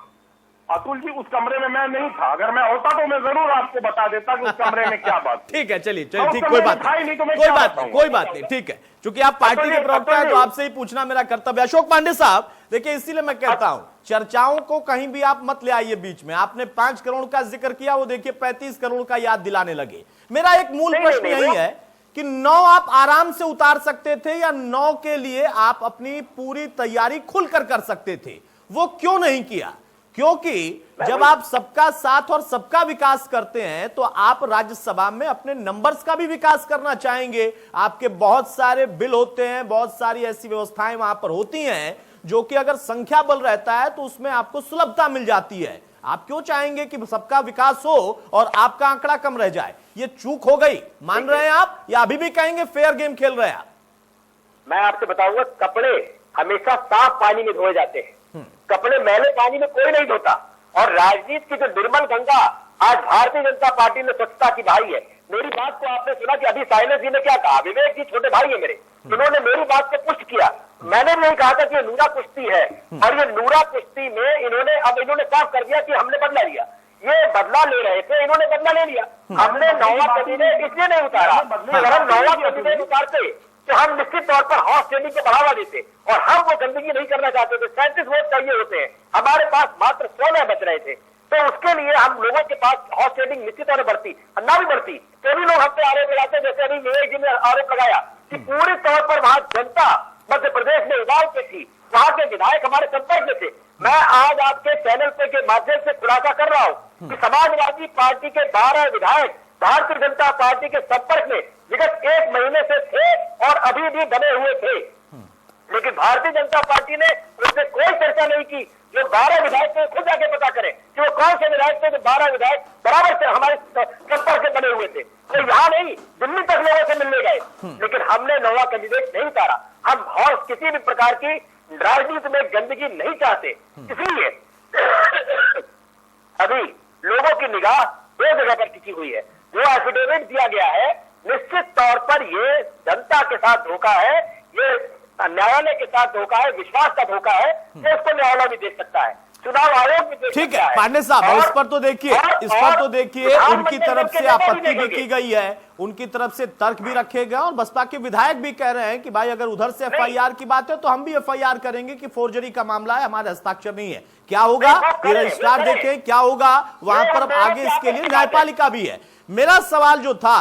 अतुल जी, उस कमरे में मैं नहीं था। अगर मैं होता तो मैं जरूर आपको बता देता कि उस कमरे में क्या बात। ठीक है, चलिए ठीक, कोई बात नहीं, ठीक है। चूंकि आप पार्टी के प्रवक्ता हैं तो आपसे ही पूछना मेरा कर्तव्य। अशोक पांडे साहब, देखिए इसीलिए मैं कहता हूं, चर्चाओं को कहीं भी आप मत ले आइए बीच में। आपने 5 करोड़ का जिक्र किया, वो देखिए 35 करोड़ का याद दिलाने लगे। मेरा एक मूल प्रश्न यही है कि 9 आप आराम से उतार सकते थे, या 9 के लिए आप अपनी पूरी तैयारी खुलकर कर सकते थे, वो क्यों नहीं किया? क्योंकि जब आप सबका साथ और सबका विकास करते हैं तो आप राज्यसभा में अपने नंबर्स का भी विकास करना चाहेंगे। आपके बहुत सारे बिल होते हैं, बहुत सारी ऐसी व्यवस्थाएं वहां पर होती हैं जो कि अगर संख्या बल रहता है तो उसमें आपको सुलभता मिल जाती है। आप क्यों चाहेंगे कि सबका विकास हो और आपका आंकड़ा कम रह जाए? ये चूक हो गई, मान रहे हैं आप, या अभी भी कहेंगे फेयर गेम खेल रहे हैं आप? मैं आपसे बताऊंगा, कपड़े हमेशा साफ पानी में धोए जाते हैं, कपड़े मैले पानी में कोई नहीं धोता। और राजनीति की जो निर्मल गंगा आज भारतीय जनता पार्टी में स्वच्छता की बहाई है। मेरी बात को आपने सुना कि अभी साइलेंस जी ने क्या कहा? विवेक जी छोटे भाई है मेरे, इन्होंने मेरी बात को पुष्ट किया। मैंने भी कहा था कि ये नूरा कुश्ती है, और ये नूरा कुश्ती में इन्होंने साफ कर दिया कि हमने बदला लिया। ये बदला ले रहे थे, इन्होंने बदला ले लिया। हमने 9वां कैंडिडेट इसलिए नहीं उतारा, अगर हम 9वां कैंडिडेट उतारते तो हम निश्चित तौर पर हॉर्स ट्रेडिंग को बढ़ावा देते, और हम वो गंदगी नहीं करना चाहते थे। 37 वोट चाहिए होते हैं, हमारे पास मात्र 16 बच रहे थे, तो उसके लिए हम लोगों के पास हॉर्स ट्रेडिंग निश्चित तौर पर बढ़ती, ना भी बढ़ती तो भी लोग हम पे आरोप लगाते। जैसे अभी विवेक जी ने आरोप लगाया कि पूरे तौर पर वहां जनता मध्य प्रदेश में उबाल पे थी, वहां के विधायक हमारे संपर्क में थे। मैं आज आपके चैनल पे के माध्यम से खुलासा कर रहा हूं कि समाजवादी पार्टी के 12 विधायक भारतीय जनता पार्टी के संपर्क में विगत 1 महीने से थे और अभी भी बने हुए थे, लेकिन भारतीय जनता पार्टी ने उनसे कोई चर्चा नहीं की। जो 12 विधायक थे खुद जाके पता करें कि वो कौन से विधायक थे। जो 12 विधायक बराबर से हमारे संपर्क में बने हुए थे, तो यहाँ नहीं दिल्ली तक लोगों से मिलने गए, लेकिन हमने 9वां कैंडिडेट नहीं उतारा। हम हॉर्स किसी भी प्रकार की राजनीति में गंदगी नहीं चाहते, इसलिए अभी लोगों की निगाह 2 जगह पर टिकी हुई है। जो एफिडेविट दिया गया है, निश्चित तौर पर ये जनता के साथ धोखा है, ये न्यायालय के साथ धोखा है, विश्वास का धोखा है, तो उसको न्यायालय भी देख सकता है, चुनाव आयोग भी देख ठीक सकता है। पांडे साहब, इस पर तो देखिए उनकी तरफ से आपत्ति भी की गई है, उनकी तरफ से तर्क भी रखे गए, और बसपा के विधायक भी कह रहे हैं कि भाई अगर उधर से एफआईआर की बात है तो हम भी एफआईआर करेंगे कि फोर्जरी का मामला है, हमारे हस्ताक्षर नहीं है। क्या होगा ये रजिस्ट्रार देखें, क्या होगा वहां पर। अब आगे इसके लिए न्यायपालिका भी है। मेरा सवाल जो था,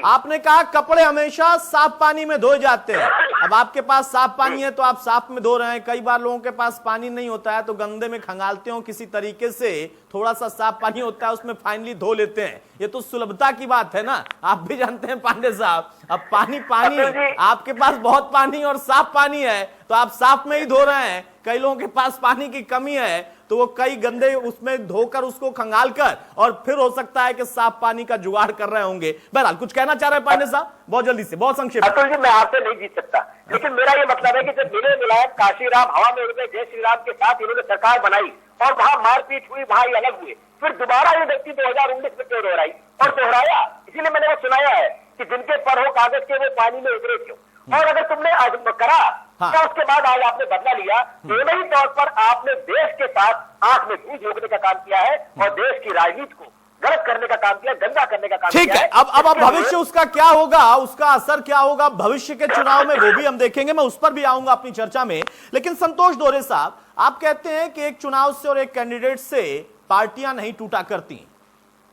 आपने कहा कपड़े हमेशा साफ पानी में धोए जाते हैं। अब आपके पास साफ पानी है तो आप साफ में धो रहे हैं, कई बार लोगों के पास पानी नहीं होता है तो गंदे में खंगालते हो किसी तरीके से, थोड़ा सा साफ पानी होता है उसमें फाइनली धो लेते हैं। ये तो सुलभता की बात है ना, आप भी जानते हैं पांडे साहब। अब पानी आपके पास बहुत पानी और साफ पानी है तो आप साफ में ही धो रहे हैं। कई लोगों के पास पानी की कमी है तो वो कई गंदे उसमें धोकर उसको खंगाल कर और फिर हो सकता है कि साफ पानी का जुगाड़ कर रहे होंगे। बहरहाल कुछ कहना चाह रहे हैं पांडे साहब, बहुत जल्दी से, बहुत संक्षेप। अतुल जी, मैं आपसे नहीं जीत सकता, लेकिन मेरा ये मतलब है कि जब मेरे मुलायम काशीराम हवा में उड़ गए, जय श्री राम के साथ इन्होंने सरकार बनाई और वहां मारपीट हुई, वहां ये अलग हुए, फिर दोबारा ये व्यक्ति 2019 में क्यों दोहराई और दोहराया? इसीलिए मैंने वो सुनाया है कि जिनके पर हो कागज के वो पानी में उतरे क्यों। और अगर तुमने आज करा तो उसके बाद आज आपने बदला लिया, दोनों ही तौर पर आपने देश के साथ आंख में धूल झोंकने का काम किया है और देश की राजनीति को गलत करने का काम किया, गंदा करने का काम किया है। ठीक है, अब भविष्य उसका क्या होगा, उसका असर क्या होगा भविष्य के चुनाव में, वो भी हम देखेंगे। मैं उस पर भी आऊंगा अपनी चर्चा में। लेकिन संतोष दोहरे साहब, आप कहते हैं कि एक चुनाव से और एक कैंडिडेट से पार्टियां नहीं टूटा करती।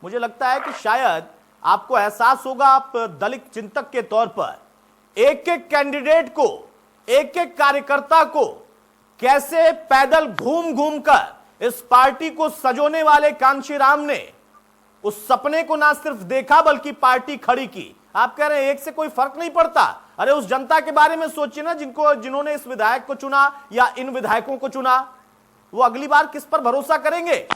मुझे लगता है कि शायद आपको एहसास होगा, आप दलित चिंतक के तौर पर, एक एक कैंडिडेट को, एक एक कार्यकर्ता को कैसे पैदल घूम घूम कर इस पार्टी को सजोने वाले कांशीराम ने उस सपने को ना सिर्फ देखा बल्कि पार्टी खड़ी की। आप कह रहे हैं एक से कोई फर्क नहीं पड़ता। अरे उस जनता के बारे में सोचिए ना जिन्होंने इस विधायक को चुना या इन विधायकों को चुना, वो अगली बार किस पर भरोसा करेंगे?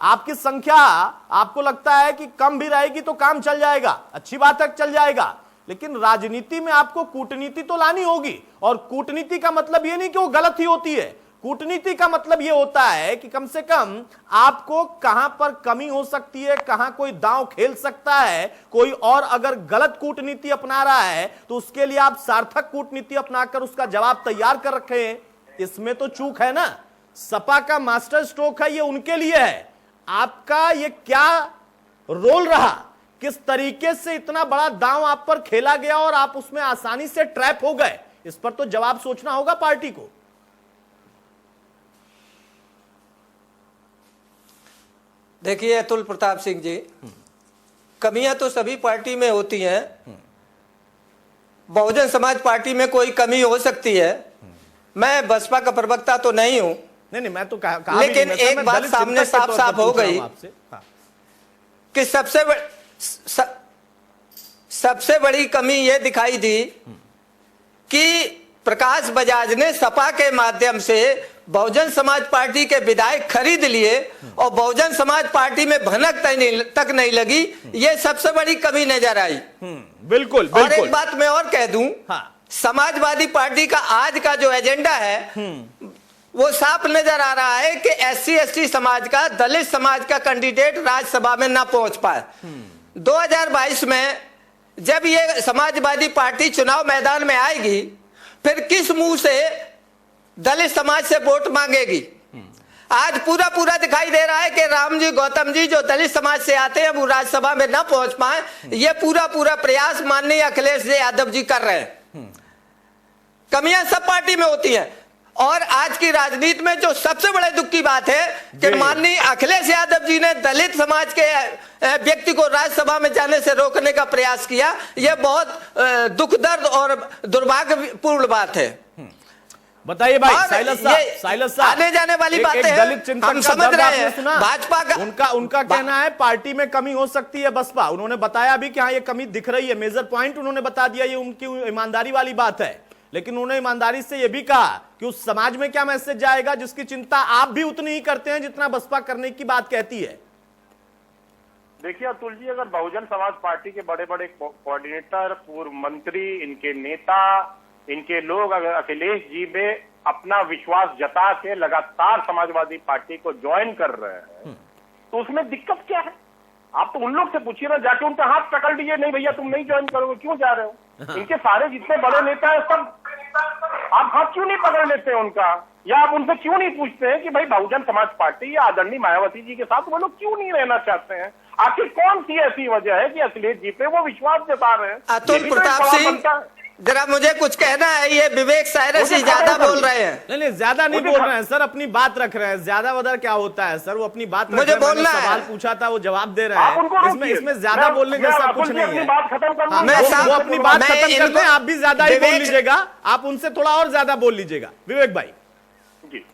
आपकी संख्या आपको लगता है कि कम भी रहेगी तो काम चल जाएगा, अच्छी बात है, चल जाएगा, लेकिन राजनीति में आपको कूटनीति तो लानी होगी। और कूटनीति का मतलब यह नहीं कि वो गलत ही होती है, कूटनीति का मतलब यह होता है कि कम से कम आपको कहां पर कमी हो सकती है, कहां कोई दांव खेल सकता है कोई और, अगर गलत कूटनीति अपना रहा है तो उसके लिए आप सार्थक कूटनीति अपनाकर उसका जवाब तैयार कर रखे हैं। इसमें तो चूक है ना। सपा का मास्टर स्ट्रोक है, ये उनके लिए है। आपका ये क्या रोल रहा, किस तरीके से इतना बड़ा दांव आप पर खेला गया और आप उसमें आसानी से ट्रैप हो गए, इस पर तो जवाब सोचना होगा पार्टी को। देखिए अतुल प्रताप सिंह जी, कमियां तो सभी पार्टी में होती हैं। बहुजन समाज पार्टी में कोई कमी हो सकती है। मैं बसपा का प्रवक्ता तो नहीं हूं, नहीं मैं तो कहा लेकिन एक बात सामने साफ साफ हो गई कि सबसे बड़ी कमी यह दिखाई दी कि प्रकाश बजाज ने सपा के माध्यम से बहुजन समाज पार्टी के विधायक खरीद लिए और बहुजन समाज पार्टी में भनक तक नहीं लगी। ये सबसे बड़ी कमी नजर आई। बिल्कुल। और एक बात मैं और कह दूं, समाजवादी पार्टी का आज का जो एजेंडा है वो साफ नजर आ रहा है कि SC ST समाज का, दलित समाज का कैंडिडेट राज्यसभा में ना पहुंच पाए। 2022 में जब ये समाजवादी पार्टी चुनाव मैदान में आएगी, फिर किस मुंह से दलित समाज से वोट मांगेगी? आज पूरा दिखाई दे रहा है कि राम जी गौतम जी जो दलित समाज से आते हैं वो राज्यसभा में ना पहुंच पाए। ये पूरा प्रयास माननीय अखिलेश यादव जी कर रहे हैं। कमियां सब पार्टी में होती हैं। और आज की राजनीति में जो सबसे बड़े दुख की बात है कि माननीय अखिलेश यादव जी ने दलित समाज के व्यक्ति को राज्यसभा में जाने से रोकने का प्रयास किया। यह बहुत दुख दर्द और दुर्भाग्यपूर्ण बात है। बताइए भाई साइलस साहब, आने जाने वाली बातें हम समझ रहे हैं। भाजपा का उनका कहना है पार्टी में कमी हो सकती है बसपा। उन्होंने बताया भी कि हाँ ये कमी दिख रही है, मेजर पॉइंट उन्होंने बता दिया, ये उनकी ईमानदारी वाली बात है। लेकिन उन्होंने ईमानदारी से यह भी कहा कि उस समाज में क्या मैसेज जाएगा जिसकी चिंता आप भी उतनी ही करते हैं जितना बसपा करने की बात कहती है। देखिए अतुल जी, अगर बहुजन समाज पार्टी के बड़े बड़े कोऑर्डिनेटर, पूर्व मंत्री, इनके नेता, इनके लोग अगर अखिलेश जी में अपना विश्वास जता के लगातार समाजवादी पार्टी को ज्वाइन कर रहे हैं तो उसमें दिक्कत क्या है? आप तो उन लोग से पूछिए ना, जाके उनका हाथ पकड़ लीजिए, नहीं भैया तुम नहीं ज्वाइन करोगे, क्यों जा रहे हो? इनके सारे जितने बड़े नेता है सब आप हाथ क्यों नहीं पकड़ लेते उनका? या आप उनसे क्यों नहीं पूछते हैं कि भाई बहुजन समाज पार्टी या आदरणीय मायावती जी के साथ वो लोग क्यों नहीं रहना चाहते हैं? आखिर कौन सी ऐसी वजह है कि अखिलेश जी पे वो विश्वास जता रहे हैं? अतुल प्रताप सिंह, जरा मुझे कुछ कहना है। ये विवेक सायरस ही ज्यादा बोल रहे हैं। नहीं ज्यादा नहीं बोल रहे हैं सर, अपनी बात रख रहे हैं। ज्यादा वजह क्या होता है सर? वो अपनी बात मुझे बोलना है। सवाल पूछा था वो जवाब दे रहे हैं। इसमें ज्यादा बोलने जैसा कुछ नहीं है। बात खत्म कर वो अपनी बात खत्म करते हैं, आप भी ज्यादा ही बोल लीजिएगा, आप उनसे थोड़ा और ज्यादा बोल लीजिएगा। विवेक भाई जी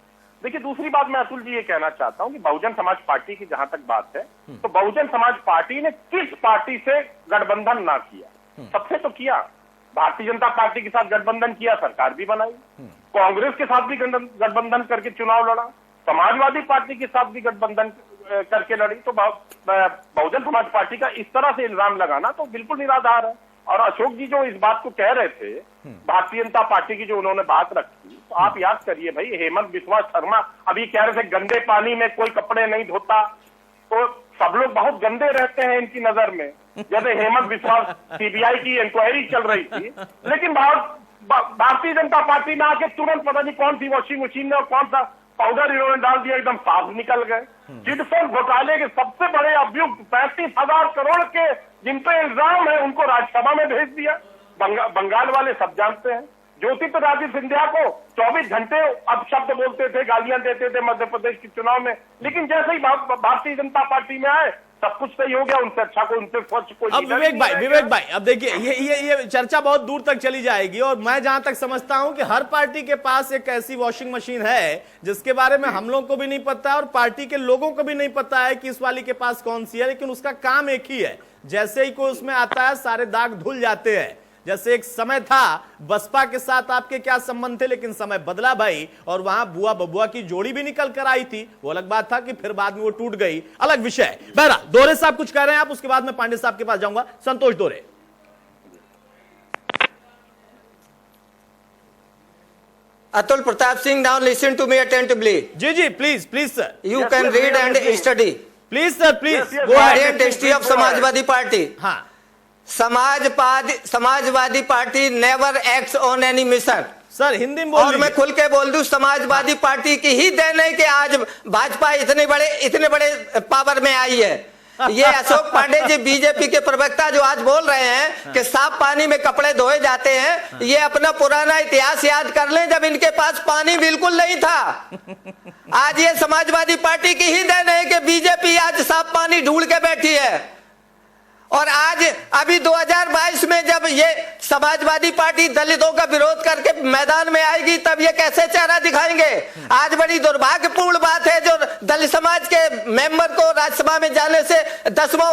देखिए, दूसरी बात मैं अतुल जी ये कहना चाहता हूँ कि बहुजन समाज पार्टी की जहां तक बात है तो बहुजन समाज पार्टी ने किस पार्टी से गठबंधन ना किया? सबसे तो किया, भारतीय जनता पार्टी के साथ गठबंधन किया, सरकार भी बनाई, कांग्रेस के साथ भी गठबंधन करके चुनाव लड़ा, समाजवादी पार्टी के साथ भी गठबंधन करके लड़ी। तो बहुजन समाज पार्टी का इस तरह से इल्जाम लगाना तो बिल्कुल निराधार है। और अशोक जी जो इस बात को कह रहे थे, भारतीय जनता पार्टी की जो उन्होंने बात रखी, तो आप याद करिए भाई, हेमंत बिस्वा शर्मा अभी कह रहे थे गंदे पानी में कोई कपड़े नहीं धोता, तो सब लोग बहुत गंदे रहते हैं इनकी नजर में। जब हेमंत बिस्वा CBI की इंक्वायरी चल रही थी, लेकिन भारतीय जनता पार्टी में आके तुरंत पता नहीं कौन सी वॉशिंग मशीन में और कौन सा पाउडर इन्होंने डाल दिया, एकदम साफ निकल गए। चिटफंड घोटाले के सबसे बड़े अभियुक्त 35,000 करोड़ के जिन पे इल्जाम है उनको राज्यसभा में भेज दिया। बंगाल वाले सब जानते हैं। ज्योतिरादित्य सिंधिया को 24 घंटे अपशब्द बोलते थे, गालियां देते थे मध्य प्रदेश के चुनाव में, लेकिन जैसे ही भारतीय जनता पार्टी में आए सब कुछ सही हो गया, उनसे अच्छा को उनसे स्वच्छ कोई अब विवेक भाई अब देखिए ये चर्चा बहुत दूर तक चली जाएगी, और मैं जहां तक समझता हूं कि हर पार्टी के पास एक ऐसी वॉशिंग मशीन है जिसके बारे में हम लोग को भी नहीं पता और पार्टी के लोगों को भी नहीं पता है कि इस वाली के पास कौन सी है, लेकिन उसका काम एक ही है, जैसे ही कोई उसमें आता है सारे दाग धुल जाते हैं। जैसे एक समय था बसपा के साथ आपके क्या संबंध थे, लेकिन समय बदला भाई, और वहां बुआ बबुआ की जोड़ी भी निकल कर आई थी, वो अलग बात था कि फिर बाद में वो टूट गई, अलग विषय। बहरहाल दोरे साहब कुछ कह रहे हैं आप, उसके बाद मैं पांडे साहब के पास जाऊंगा। Santosh Dore. Atul Pratap Singh, now listen to me attentively. Ji please sir, you can read and study. Please sir, please go ahead. History of Samajwadi party. हाँ, Samajwadi party never acts on any mission. Sir Hindi में बोल, और मैं खुल के बोल दूं, समाजवादी पार्टी की ही देन है कि आज भाजपा इतने बड़े पावर में आई है। ये अशोक पांडे जी बीजेपी के प्रवक्ता जो आज बोल रहे हैं कि साफ पानी में कपड़े धोए जाते हैं, ये अपना पुराना इतिहास याद कर लें जब इनके पास पानी बिल्कुल नहीं था। आज ये समाजवादी पार्टी की ही देन है कि बीजेपी आज साफ पानी ढूंढ के बैठी है। और आज अभी 2022 में जब ये समाजवादी पार्टी दलितों का विरोध करके मैदान में आएगी तब ये कैसे चेहरा दिखाएंगे। आज बड़ी दुर्भाग्यपूर्ण बात है जो दलित समाज के मेंबर को राज्यसभा में जाने से 10वां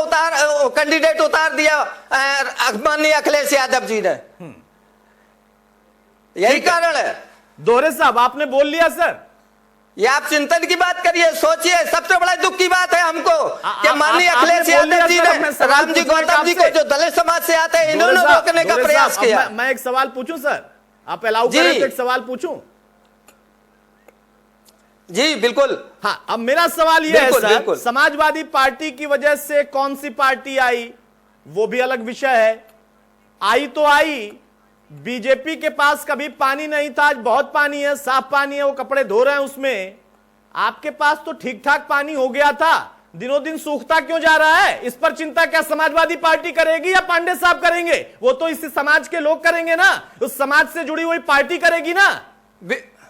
कैंडिडेट उतार दिया माननीय अखिलेश यादव जी ने। यही कारण है। दोहरे साहब आपने बोल लिया सर, ये आप चिंतन की बात करिए, सोचिए। सबसे बड़ा दुख की बात है हमको कि माननीय अखिलेश यादव जी ने राम जी गौतम जी को जो दलित समाज से आते हैं इन्होंने रोकने का प्रयास किया। मैं एक सवाल पूछूं सर, आप अलाउ करें तो एक सवाल पूछूं? जी बिल्कुल। हाँ, अब मेरा सवाल यह है सर, समाजवादी पार्टी की वजह से कौन सी पार्टी आई वो भी अलग विषय है, आई तो आई। बीजेपी के पास कभी पानी नहीं था, आज बहुत पानी है, साफ पानी है, वो कपड़े धो रहे हैं उसमें। आपके पास तो ठीक ठाक पानी हो गया था, दिनों दिन सूखता क्यों जा रहा है? इस पर चिंता क्या समाजवादी पार्टी करेगी या पांडे साहब करेंगे? वो तो इसी समाज के लोग करेंगे ना, उस समाज से जुड़ी हुई पार्टी करेगी ना।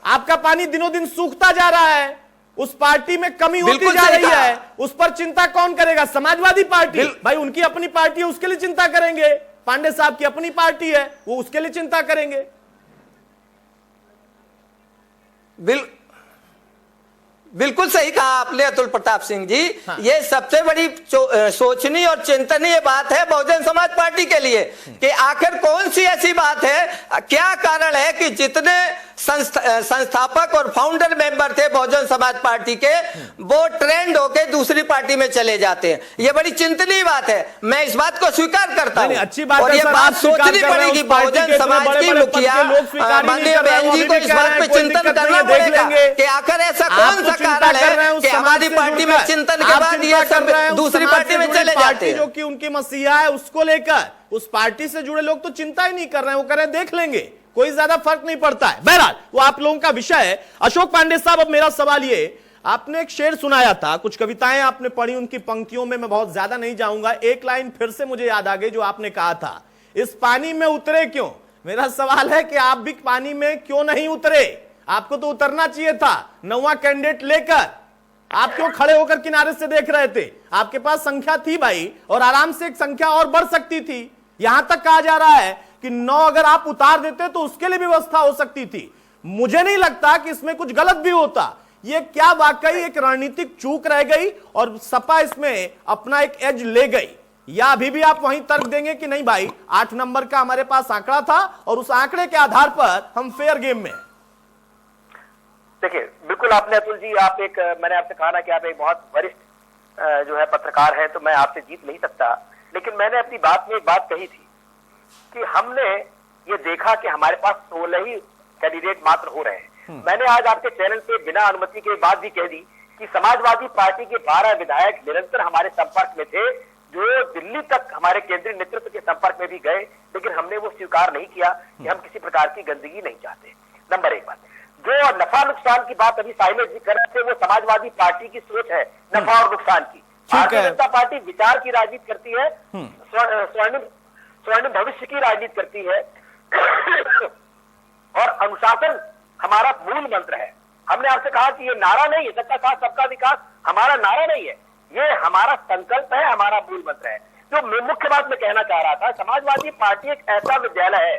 आपका पानी दिनों दिन सूखता जा रहा है, उस पार्टी में कमी होती जा रही है, उस पर चिंता कौन करेगा? समाजवादी पार्टी। भाई उनकी अपनी पार्टी है, उसके लिए चिंता करेंगे। पांडे साहब की अपनी पार्टी है, वो उसके लिए चिंता करेंगे। बिल्कुल सही कहा आपने अतुल प्रताप सिंह जी। हाँ। ये सबसे बड़ी सोचनी और चिंतनीय बात है बहुजन समाज पार्टी के लिए कि आखिर कौन सी ऐसी बात है, क्या कारण है कि जितने संस्थापक और फाउंडर मेंबर थे बहुजन समाज पार्टी के, वो ट्रेंड होके दूसरी पार्टी में चले जाते हैं। ये बड़ी चिंतनीय बात है, मैं इस बात को स्वीकार करता हूं। अच्छी बात और है, ये बात सोचनी पड़ेगी बहुजन समाज की मुखिया माननीय बहन जी को इस बात पे चिंतन करना पड़ेगा कि आखिर ऐसा कौन सा कारण है कि हमारी पार्टी में चिंतन के बाद ये सब दूसरी पार्टी में चले जाते हैं। जो कि उनकी मसीहा है उसको लेकर उस पार्टी से जुड़े लोग तो चिंता ही नहीं कर रहे हैं, वो कह रहे हैं देख लेंगे, कोई ज्यादा फर्क नहीं पड़ता है। बहरहाल वो आप लोगों का विषय है। अशोक पांडे साहब, अब मेरा सवाल ये, आपने एक शेर सुनाया था, कुछ कविताएं आपने पढ़ी, उनकी पंक्तियों में मैं बहुत ज्यादा नहीं जाऊंगा, एक लाइन फिर से मुझे याद आ गई जो आपने कहा था, इस पानी में उतरे क्यों? मेरा सवाल है कि आप भी पानी में क्यों नहीं उतरे? आपको तो उतरना चाहिए था, 9वां कैंडिडेट लेकर। आप क्यों खड़े होकर किनारे से देख रहे थे? आपके पास संख्या थी भाई, और आराम से एक संख्या और बढ़ सकती थी। यहां तक कहा जा रहा है कि 9 अगर आप उतार देते तो उसके लिए व्यवस्था हो सकती थी। मुझे नहीं लगता कि इसमें कुछ गलत भी होता। ये क्या वाकई एक रणनीतिक चूक रह गई और सपा इसमें अपना एक एज ले गई, या अभी भी आप वहीं तर्क देंगे कि नहीं भाई 8 नंबर का हमारे पास आंकड़ा था और उस आंकड़े के आधार पर हम फेयर गेम में? देखिए, बिल्कुल आपने अतुल जी, मैंने आपसे कहा ना कि आप एक बहुत वरिष्ठ जो है पत्रकार है, तो मैं आपसे जीत नहीं सकता, लेकिन मैंने अपनी बात में एक बात कही थी कि हमने ये देखा कि हमारे पास 16 ही कैंडिडेट मात्र हो रहे हैं। मैंने आज आपके चैनल पे बिना अनुमति के बात भी कह दी कि समाजवादी पार्टी के 12 विधायक निरंतर हमारे संपर्क में थे, जो दिल्ली तक हमारे केंद्रीय नेतृत्व के संपर्क में भी गए, लेकिन हमने वो स्वीकार नहीं किया कि हम किसी प्रकार की गंदगी नहीं चाहते। नंबर एक बात, जो नफा नुकसान की बात अभी साइलेंस जी कर रहे थे, वो समाजवादी पार्टी की सोच है नफा और नुकसान की। भारतीय जनता पार्टी विचार की राजनीति करती है, स्वर्णिम भविष्य की राजनीति करती है, और अनुशासन हमारा मूल मंत्र है। हमने आपसे कहा कि ये नारा नहीं है, सबका साथ सबका विकास हमारा नारा नहीं है, ये हमारा संकल्प है, हमारा मूल मंत्र है। जो मुख्य बात मैं कहना चाह रहा था, समाजवादी पार्टी एक ऐसा विद्यालय है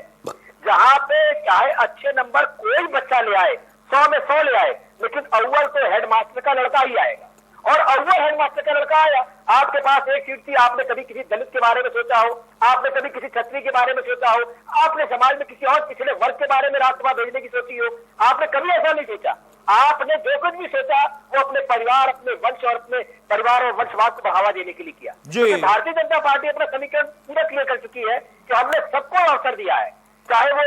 जहां पे चाहे अच्छे नंबर कोई बच्चा ले आए, 100 में 100 ले आए, लेकिन अव्वल तो हेडमास्टर का लड़का ही आएगा। और अव्वल हेडमास्टर का लड़का आया। आपके पास एक सीट थी, आपने कभी किसी दलित के बारे में सोचा हो, आपने कभी किसी क्षत्रिय के बारे में सोचा हो, आपने समाज में किसी और पिछले वर्ग के बारे में राष्ट्रसभा भेजने की सोची हो, आपने कभी ऐसा नहीं सोचा। आपने जो कुछ भी सोचा वो अपने परिवार, अपने वंश और अपने परिवार और वंशवाद को बढ़ावा देने के लिए किया। तो भारतीय जनता पार्टी अपना समीकरण पूरा क्लियर कर चुकी है कि हमने सबको अवसर दिया है। चाहे वो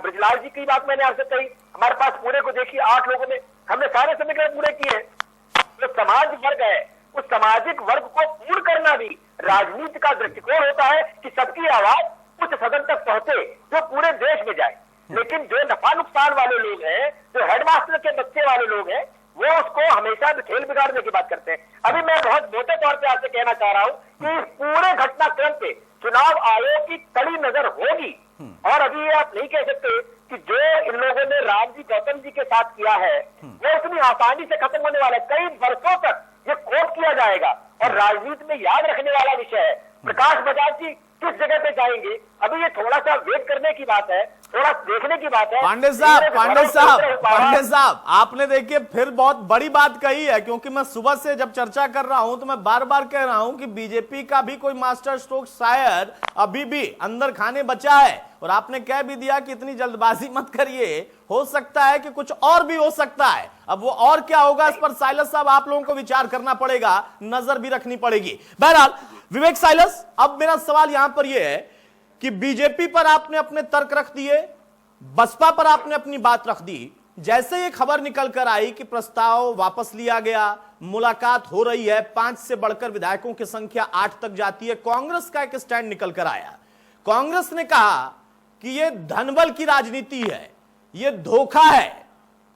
ब्रजलाल जी की बात मैंने आपसे कही, हमारे पास पुणे को देखिए 8 लोगों ने, हमने सारे समीकरण पूरे किए हैं। जो समाज वर्ग है उस सामाजिक वर्ग को पूर्ण करना भी राजनीति का दृष्टिकोण होता है कि सबकी आवाज उच्च सदन तक पहुंचे, जो पूरे देश में जाए। लेकिन जो नफा नुकसान वाले लोग हैं, जो हेडमास्टर के बच्चे वाले लोग हैं, वो उसको हमेशा खेल बिगाड़ने की बात करते हैं। अभी मैं बहुत मोटे तौर पे आपसे कहना चाह रहा हूं कि इस पूरे घटनाक्रम पे चुनाव आयोग की कड़ी नजर होगी। और अभी ये आप नहीं कह सकते कि जो इन लोगों ने राम जी गौतम जी के साथ किया है वो इतनी आसानी से खत्म होने वाला है। कई वर्षों तक ये कोट किया जाएगा और राजनीति में याद रखने वाला विषय है। प्रकाश बजाज जी किस जगह पे जाएंगे, अभी ये थोड़ा सा वेट करने की बात है, थोड़ा देखने की बात है। पांडे साहब आपने देखिए फिर बहुत बड़ी बात कही है, क्योंकि मैं सुबह से जब चर्चा कर रहा हूं तो मैं बार बार कह रहा हूं कि बीजेपी का भी कोई मास्टर स्ट्रोक शायद अभी भी अंदर खाने बचा है। और आपने कह भी दिया कि इतनी जल्दबाजी मत करिए, हो सकता है कि कुछ और भी हो सकता है। अब वो और क्या होगा इस पर साइलस साहब आप लोगों को विचार करना पड़ेगा, नजर भी रखनी पड़ेगी। बहरहाल विवेक साइलस, अब मेरा सवाल यहां पर यह है कि बीजेपी पर आपने अपने तर्क रख दिए, बसपा पर आपने अपनी बात रख दी। जैसे ये खबर निकल कर आई कि प्रस्ताव वापस लिया गया, मुलाकात हो रही है, 5 से बढ़कर विधायकों की संख्या 8 तक जाती है, कांग्रेस का एक स्टैंड निकल कर आया। कांग्रेस ने कहा कि ये धनबल की राजनीति है, ये धोखा है,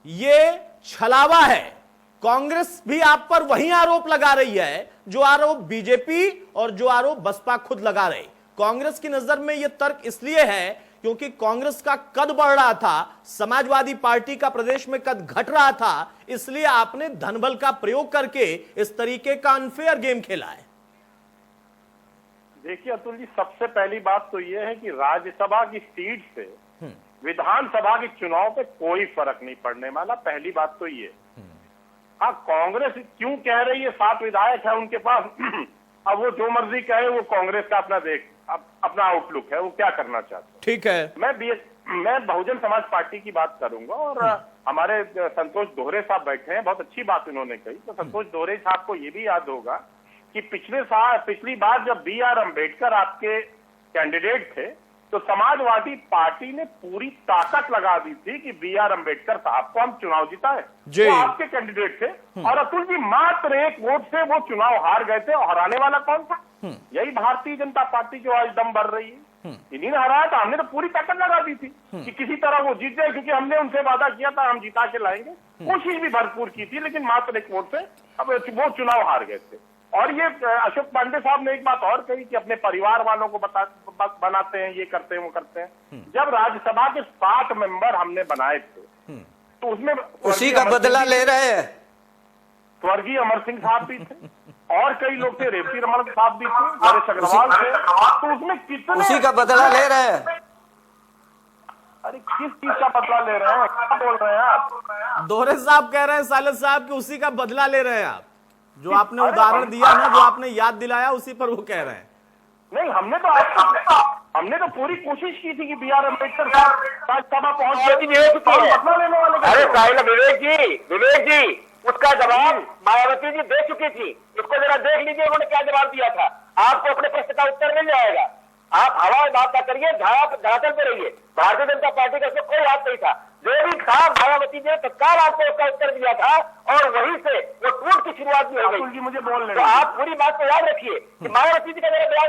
ये छलावा है। कांग्रेस भी आप पर वही आरोप लगा रही है जो आरोप बीजेपी और जो आरोप बसपा खुद लगा रहे। कांग्रेस की नजर में यह तर्क इसलिए है क्योंकि कांग्रेस का कद बढ़ रहा था, समाजवादी पार्टी का प्रदेश में कद घट रहा था, इसलिए आपने धनबल का प्रयोग करके इस तरीके का अनफेयर गेम खेला है। देखिए अतुल जी, सबसे पहली बात तो यह है कि राज्यसभा की सीट से विधानसभा के चुनाव पे कोई फर्क नहीं पड़ने वाला। पहली बात तो ये। हाँ, कांग्रेस क्यों कह रही है, 7 विधायक है उनके पास, अब वो जो मर्जी कहे, वो कांग्रेस का अपना आउटलुक है, वो क्या करना चाहते हैं। ठीक है, मैं बहुजन समाज पार्टी की बात करूंगा और हमारे संतोष दोहरे साहब बैठे हैं, बहुत अच्छी बात उन्होंने कही। तो संतोष दोहरे साहब को ये भी याद होगा कि पिछली बार जब BR अम्बेडकर आपके कैंडिडेट थे तो समाजवादी पार्टी ने पूरी ताकत लगा दी थी कि BR अम्बेडकर साहब को हम चुनाव जिताए। वो आपके कैंडिडेट थे और अतुल जी मात्र 1 वोट से वो चुनाव हार गए थे। और हराने वाला कौन था? यही भारतीय जनता पार्टी जो आज दम भर रही है। इन्हीं ने हराया था। हमने तो पूरी ताकत लगा दी थी कि किसी तरह वो जीत जाए, क्योंकि हमने उनसे वादा किया था हम जिता के लाएंगे। कोशिश भी भरपूर की थी, लेकिन मात्र 1 वोट से अब वो चुनाव हार गए थे। और ये अशोक पांडे साहब ने एक बात और कही कि अपने परिवार वालों को बनाते हैं, ये करते हैं, वो करते हैं। जब राज्यसभा के 7 मेंबर हमने बनाए थे तो उसमें उसी का बदला ले रहे हैं। स्वर्गीय अमर सिंह साहब भी थे और कई लोग थे, रेवती रमन साहब भी थे, नरेश अग्रवाल थे। तो उसमें कितने उसी का बदला ले रहे हैं। अरे किस चीज का बदला ले रहे हैं, क्या बोल रहे हैं आप? दोहरे साहब कह रहे हैं साइलस साहब कि उसी का बदला ले रहे हैं आप। जो आपने उदाहरण दिया ना, जो आपने याद दिलाया, उसी पर वो कह रहे हैं। नहीं, हमने तो पूरी कोशिश की थी कि BR अम्बेडकर साहब राज्यसभा पहुंच गए। अरे साहिल विवेक जी उसका जवाब मायावती जी दे चुकी थी। उसको जरा देख लीजिए उन्होंने क्या जवाब दिया था। आपको अपने प्रश्न का उत्तर मिल जाएगा। आप हवा में बात ना करिए, धरातल पे रहिए। भारतीय जनता पार्टी का इसमें कोई हाथ नहीं था। जो भी था मायावती जी ने तत्काल आपको उसका उत्तर दिया था और वहीं से वो टूट की शुरुआत भी हो गई। मुझे बोलने तो आप पूरी बात को याद रखिए कि मायावती जी का मेरा बयान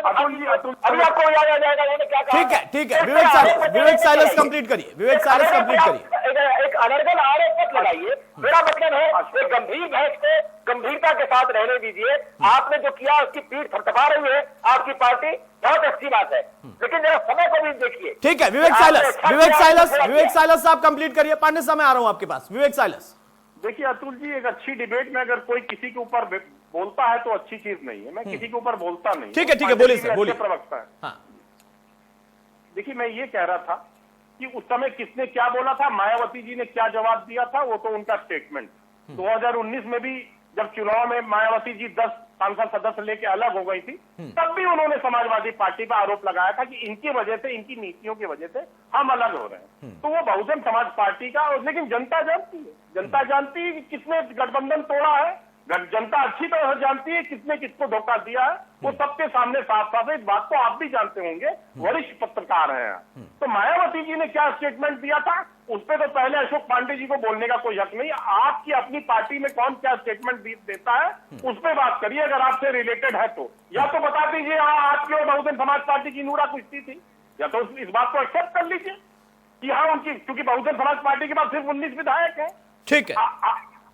अभी आपको याद आ जाएगा उन्होंने क्या कहा। ठीक है, विवेक साइलस कंप्लीट करिए। एक अनर्गल आरोप मत लगाइए। मेरा मतलब है एक गंभीर बहस को गंभीरता के साथ रहने दीजिए। आपने जो किया उसकी पीठ थपथपा रही है आपकी पार्टी, बहुत अच्छी बात है, लेकिन जरा समय को भी देखिए। ठीक है, विवेक साइलस साहब कंप्लीट करिए। पांडे साहब मैं आ रहा हूं आपके पास। विवेक साइलस, देखिए अतुल जी, एक अच्छी डिबेट में अगर कोई किसी के ऊपर बोलता है तो अच्छी चीज नहीं है। मैं किसी के ऊपर बोलता नहीं। ठीक है, बोलिए सर, बोलिए। प्रवक्ता है। हाँ। देखिए, मैं ये कह रहा था कि उस समय किसने क्या बोला था, मायावती जी ने क्या जवाब दिया था, वो तो उनका स्टेटमेंट। 2019 में भी जब चुनाव में मायावती जी 10 सांसद सदस्य लेके अलग हो गई थी, तब भी उन्होंने समाजवादी पार्टी पर आरोप लगाया था कि इनकी वजह से, इनकी नीतियों की वजह से हम अलग हो रहे हैं। तो वो बहुजन समाज पार्टी का, लेकिन जनता जानती है, जनता जानती है कि किसने गठबंधन तोड़ा है, जनता अच्छी तरह से जानती है किसने किसको धोखा दिया है। वो सबके सामने साफ साफ है, इस बात को आप भी जानते होंगे, वरिष्ठ पत्रकार हैं। तो मायावती जी ने क्या स्टेटमेंट दिया था, उस पर तो पहले अशोक पांडे जी को बोलने का कोई हक नहीं। आपकी अपनी पार्टी में कौन क्या स्टेटमेंट देता है, उस पर बात करिए, अगर आपसे रिलेटेड है तो। या तो बता दीजिए आपकी और बहुजन समाज पार्टी की नूरा कुश्ती थी, या तो इस बात को एक्सेप्ट कर लीजिए कि हाँ उनकी, क्योंकि बहुजन समाज पार्टी के पास सिर्फ 19 विधायक है। ठीक है,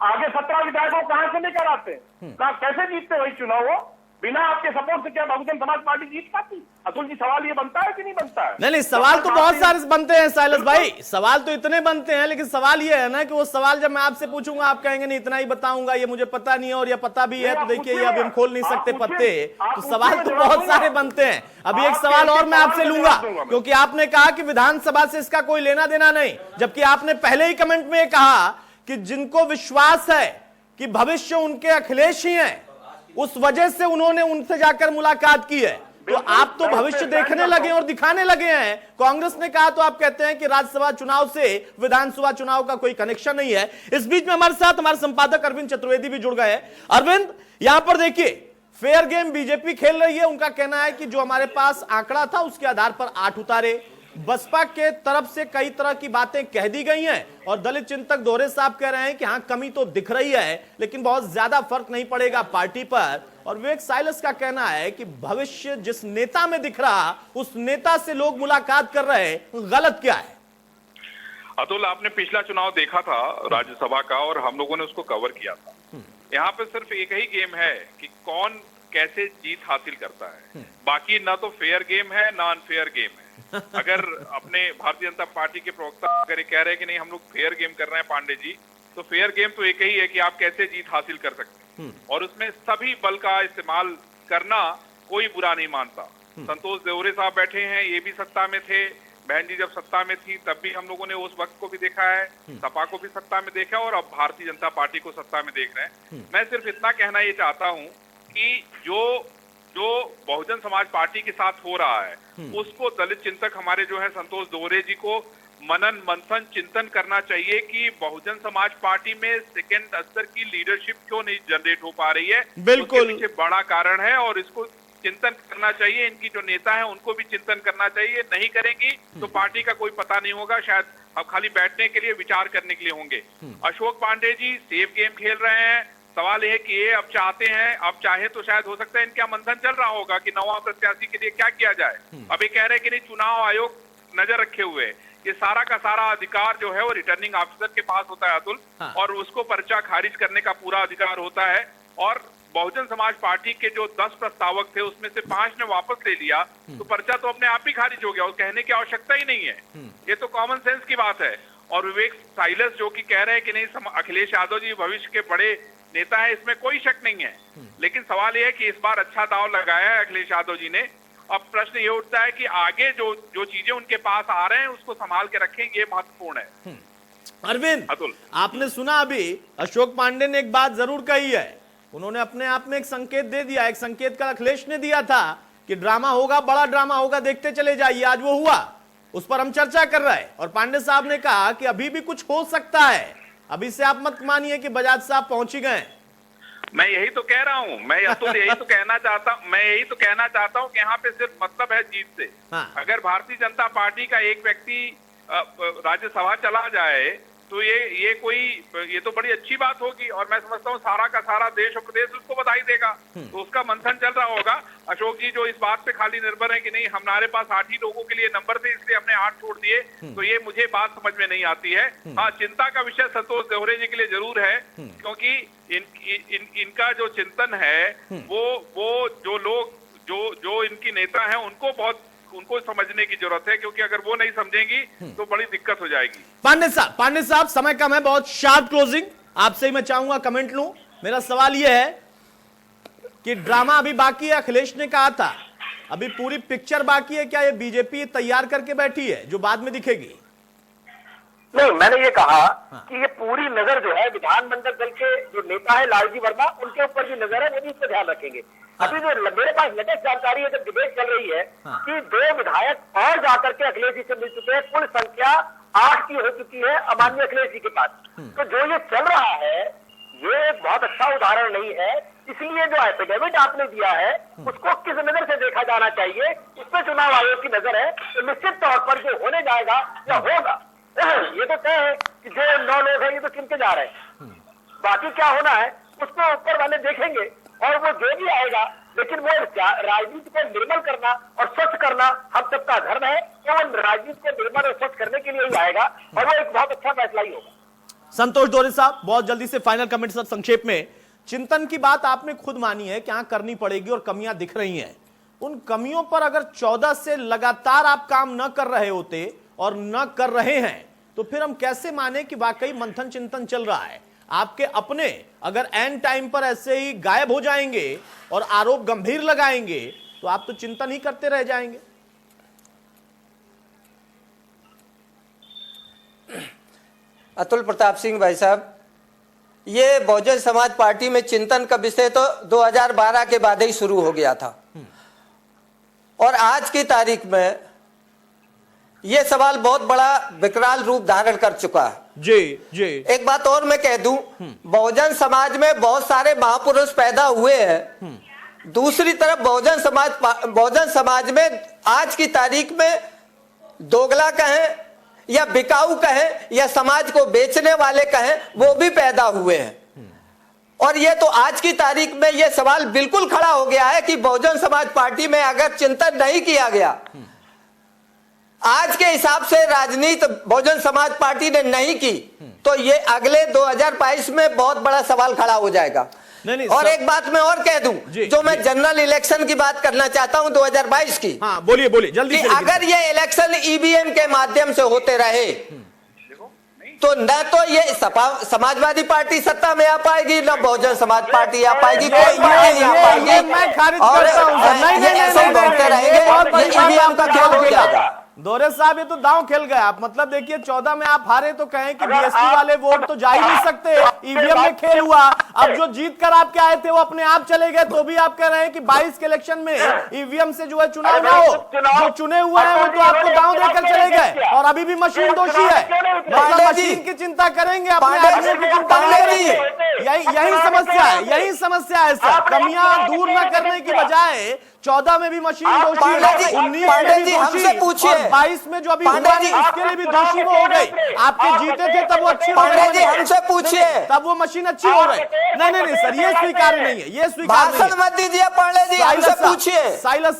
आगे 17 विधायकों कहां से लेकर आते हैं, कैसे जीतते वही चुनाव हो? बिना आपके सपोर्ट से क्या बहुजन समाज पार्टी जीत पाती? अतुल जी, सवाल ये बनता है कि नहीं बनता है? नहीं, सवाल तो बहुत सारे बनते हैं साइलस भाई, सवाल तो इतने बनते हैं, लेकिन सवाल ये है ना कि वो सवाल जब मैं आपसे पूछूंगा आप कहेंगे नहीं इतना ही बताऊंगा, ये मुझे पता नहीं है, और ये पता भी है तो देखिए ये अब हम खोल नहीं सकते पत्ते। तो सवाल तो बहुत सारे बनते हैं। अभी एक सवाल और मैं आपसे लूंगा, क्योंकि आपने कहा कि विधानसभा से इसका कोई लेना देना नहीं, जबकि आपने पहले ही कमेंट में कहा कि जिनको विश्वास है कि भविष्य उनके अखिलेश ही हैं, उस वजह से उन्होंने उनसे जाकर मुलाकात की है। तो आप तो भविष्य देखने लगे और दिखाने लगे हैं। कांग्रेस ने कहा तो आप कहते हैं कि राज्यसभा चुनाव से विधानसभा चुनाव का कोई कनेक्शन नहीं है। इस बीच में हमारे साथ हमारे संपादक अरविंद चतुर्वेदी भी जुड़ गए हैं। अरविंद, यहां पर देखिए फेयर गेम बीजेपी खेल रही है। उनका कहना है कि जो हमारे पास आंकड़ा था उसके आधार पर 8 उतारे। बसपा के तरफ से कई तरह की बातें कह दी गई हैं और दलित चिंतक दोहरे साहब कह रहे हैं कि हां कमी तो दिख रही है, लेकिन बहुत ज्यादा फर्क नहीं पड़ेगा पार्टी पर। और विवेक साइलस का कहना है कि भविष्य जिस नेता में दिख रहा, उस नेता से लोग मुलाकात कर रहे हैं, गलत क्या है? अतुल, आपने पिछला चुनाव देखा था राज्यसभा का और हम लोगों ने उसको कवर किया था। यहाँ पे सिर्फ एक ही गेम है कि कौन कैसे जीत हासिल करता है, बाकी ना तो फेयर गेम है ना अनफेयर गेम है। अगर अपने भारतीय जनता पार्टी के प्रवक्ता अगर ये कह रहे हैं कि नहीं हम लोग फेयर गेम कर रहे हैं पांडे जी, तो फेयर गेम तो एक ही है कि आप कैसे जीत हासिल कर सकते हैं, और उसमें सभी बल का इस्तेमाल करना कोई बुरा नहीं मानता। संतोष देवरे साहब बैठे हैं, ये भी सत्ता में थे, बहन जी जब सत्ता में थी तब भी हम लोगों ने उस वक्त को भी देखा है, सपा को भी सत्ता में देखा और अब भारतीय जनता पार्टी को सत्ता में देख रहे हैं। मैं सिर्फ इतना कहना ये चाहता हूँ कि जो बहुजन समाज पार्टी के साथ हो रहा है उसको दलित चिंतक हमारे जो है संतोष दोहरे जी को मनन मंथन चिंतन करना चाहिए कि बहुजन समाज पार्टी में सेकेंड स्तर की लीडरशिप क्यों नहीं जनरेट हो पा रही है। बिल्कुल, उसके पीछे बड़ा कारण है और इसको चिंतन करना चाहिए। इनकी जो नेता है उनको भी चिंतन करना चाहिए। नहीं करेंगी तो पार्टी का कोई पता नहीं होगा, शायद अब खाली बैठने के लिए विचार करने के लिए होंगे। अशोक पांडे जी सेफ गेम खेल रहे हैं। सवाल यह है कि ये अब चाहते हैं, अब चाहे तो शायद हो सकता है इनका मंथन चल रहा होगा कि नवा प्रत्याशी के लिए क्या किया जाए। अब ये कह रहे हैं कि नहीं चुनाव आयोग नजर रखे हुए, ये सारा का सारा अधिकार जो है वो रिटर्निंग ऑफिसर के पास होता है अतुल, और उसको पर्चा खारिज करने का पूरा अधिकार होता है। और बहुजन समाज पार्टी के जो 10 प्रस्तावक थे उसमें से 5 ने वापस ले लिया, तो पर्चा तो अपने आप ही खारिज हो गया, वो कहने की आवश्यकता ही नहीं है। ये तो कॉमन सेंस की बात है। और विवेक साइलस जो कि कह रहे हैं कि नहीं अखिलेश यादव जी भविष्य के बड़े नेता है, इसमें कोई शक नहीं है, लेकिन सवाल यह है कि इस बार अच्छा दाव लगाया है अखिलेश यादव जी ने। अब प्रश्न ये उठता है कि आगे जो चीजें उनके पास आ रहे हैं उसको संभाल के रखें, ये महत्वपूर्ण है। अरविंद, आपने सुना अभी अशोक पांडे ने एक बात जरूर कही है, उन्होंने अपने आप में एक संकेत दे दिया, एक संकेत का अखिलेश ने दिया था कि ड्रामा होगा, बड़ा ड्रामा होगा, देखते चले जाइए। आज वो हुआ, उस पर हम चर्चा कर रहे हैं। और पांडे साहब ने कहा कि अभी भी कुछ हो सकता है, अभी से आप मत मानिए कि बजाज साहब पहुंच ही गए। मैं यही तो कह रहा हूं, मैं यही तो कहना चाहता हूं कि यहाँ पे सिर्फ मतलब है जीत से। अगर भारतीय जनता पार्टी का एक व्यक्ति राज्यसभा चला जाए तो ये तो बड़ी अच्छी बात होगी, और मैं समझता हूँ सारा का सारा देश और प्रदेश उसको बधाई देगा। तो उसका मंथन चल रहा होगा। अशोक जी जो इस बात पे खाली निर्भर है कि नहीं हमारे पास 8 ही लोगों के लिए नंबर थे इसलिए हमने 8 छोड़ दिए, तो ये मुझे बात समझ में नहीं आती है। हाँ, चिंता का विषय संतोष देवरे जी के लिए जरूर है, क्योंकि इनका जो चिंतन है वो जो लोग जो इनकी नेता है उनको समझने की जरूरत है, क्योंकि अगर वो नहीं समझेंगी तो बड़ी दिक्कत हो जाएगी। पांडे साहब समय कम है, बहुत शार्प क्लोजिंग आपसे ही मैं चाहूंगा कमेंट लूं। मेरा सवाल यह है कि ड्रामा अभी बाकी है। अखिलेश ने कहा था अभी पूरी पिक्चर बाकी है। क्या ये बीजेपी तैयार करके बैठी है जो बाद में दिखेगी? नहीं, मैंने ये कहा कि ये पूरी नजर जो है विधानमंडल दल के जो नेता है लालजी वर्मा, उनके ऊपर भी नजर है, वो भी इस पर ध्यान रखेंगे। अभी जो मेरे पास लेटेस्ट जानकारी है, जब डिबेट चल रही है कि 2 विधायक और जाकर के अखिलेश जी से मिल चुके हैं, कुल संख्या 8 की हो चुकी है अमाननीय अखिलेश जी के पास। तो जो ये चल रहा है ये एक बहुत अच्छा उदाहरण नहीं है। इसलिए जो एफिडेविट आपने दिया है उसको किस नजर से देखा जाना चाहिए, इस पर चुनाव आयोग की नजर है। तो निश्चित तौर पर जो होने जाएगा या होगा, ये तो तय है कि जो 9 लोग हैं ये तो चुन के जा रहे हैं, बाकी क्या होना है उसको ऊपर वाले देखेंगे और वो जो भी आएगा। लेकिन वो राजनीति को निर्मल करना और स्वच्छ करना हम सबका धर्म है, तो वो राजनीति को निर्मल और स्वच्छ करने के लिए ही आएगा और वो एक बहुत अच्छा फैसला ही होगा। संतोष दोरे साहब, बहुत जल्दी से फाइनल कमेंट सर, संक्षेप में। चिंतन की बात आपने खुद मानी है कि हाँ करनी पड़ेगी और कमियां दिख रही हैं। उन कमियों पर अगर 14 से लगातार आप काम न कर रहे होते और न कर रहे हैं तो फिर हम कैसे माने कि वाकई मंथन चिंतन चल रहा है? आपके अपने अगर एंड टाइम पर ऐसे ही गायब हो जाएंगे और आरोप गंभीर लगाएंगे तो आप तो चिंतन ही करते रह जाएंगे। अतुल प्रताप सिंह भाई साहब, ये बहुजन समाज पार्टी में चिंतन का विषय तो 2012 के बाद ही शुरू हो गया था और आज की तारीख में ये सवाल बहुत बड़ा विकराल रूप धारण कर चुका है। जी जी। एक बात और मैं कह दूं, बहुजन समाज में बहुत सारे महापुरुष पैदा हुए हैं। दूसरी तरफ बहुजन समाज में आज की तारीख में दोगला कहें या बिकाऊ कहें या समाज को बेचने वाले कहें, वो भी पैदा हुए हैं। और ये तो आज की तारीख में ये सवाल बिल्कुल खड़ा हो गया है कि बहुजन समाज पार्टी में अगर चिंतन नहीं किया गया, आज के हिसाब से राजनीति बहुजन समाज पार्टी ने नहीं की, तो ये अगले 2022 में बहुत बड़ा सवाल खड़ा हो जाएगा। और एक बात मैं और कह दूं, जो मैं जनरल इलेक्शन की बात करना चाहता हूं 2022 की। हाँ, बोलिए बोलिए जल्दी से। अगर ये इलेक्शन ईवीएम के माध्यम से होते रहे तो न तो ये समाजवादी पार्टी सत्ता में आ पाएगी, न बहुजन समाज पार्टी आ पाएगी, कोई पार्टी आ पाएगी। मैं खारिज करता हूं। ऐसे ही बढ़ते रहेंगे, ये ईवीएम का खेल हो जाएगा। दोरे साहब, ये तो दांव खेल गए आप। मतलब देखिए 14 में आप हारे तो कहें कि बीएसपी वाले वोट तो जा ही नहीं सकते, ईवीएम में खेल हुआ। अब जो जीत कर आपके आए थे वो अपने आप चले गए, तो भी आप कह रहे हैं कि 22 के इलेक्शन में ईवीएम से जो है चुनाव ना हो। जो चुने हुए हैं वो तो आपको दांव देकर चले गए और अभी भी मशीन दोषी है। मतलब मशीन की चिंता करेंगे, अपने आदमी की चिंता नहीं करेंगे। यही समस्या है, यही समस्या है सर। कमियां दूर न करने की बजाय 14 में भी मशीन दोषी है, 19 में भी दोषी और 22 में जो अभी हुआ नहीं उसके लिए भी दोषी वो हो गई। आपके जीते थे तब वो अच्छी हमसे पूछिए, तब वो मशीन अच्छी हो रही। नहीं सर, ये स्वीकार्य नहीं है, ये स्वीकार्य नहीं है। मत दीजिए पांडे जी, हमसे पूछिए। साइलस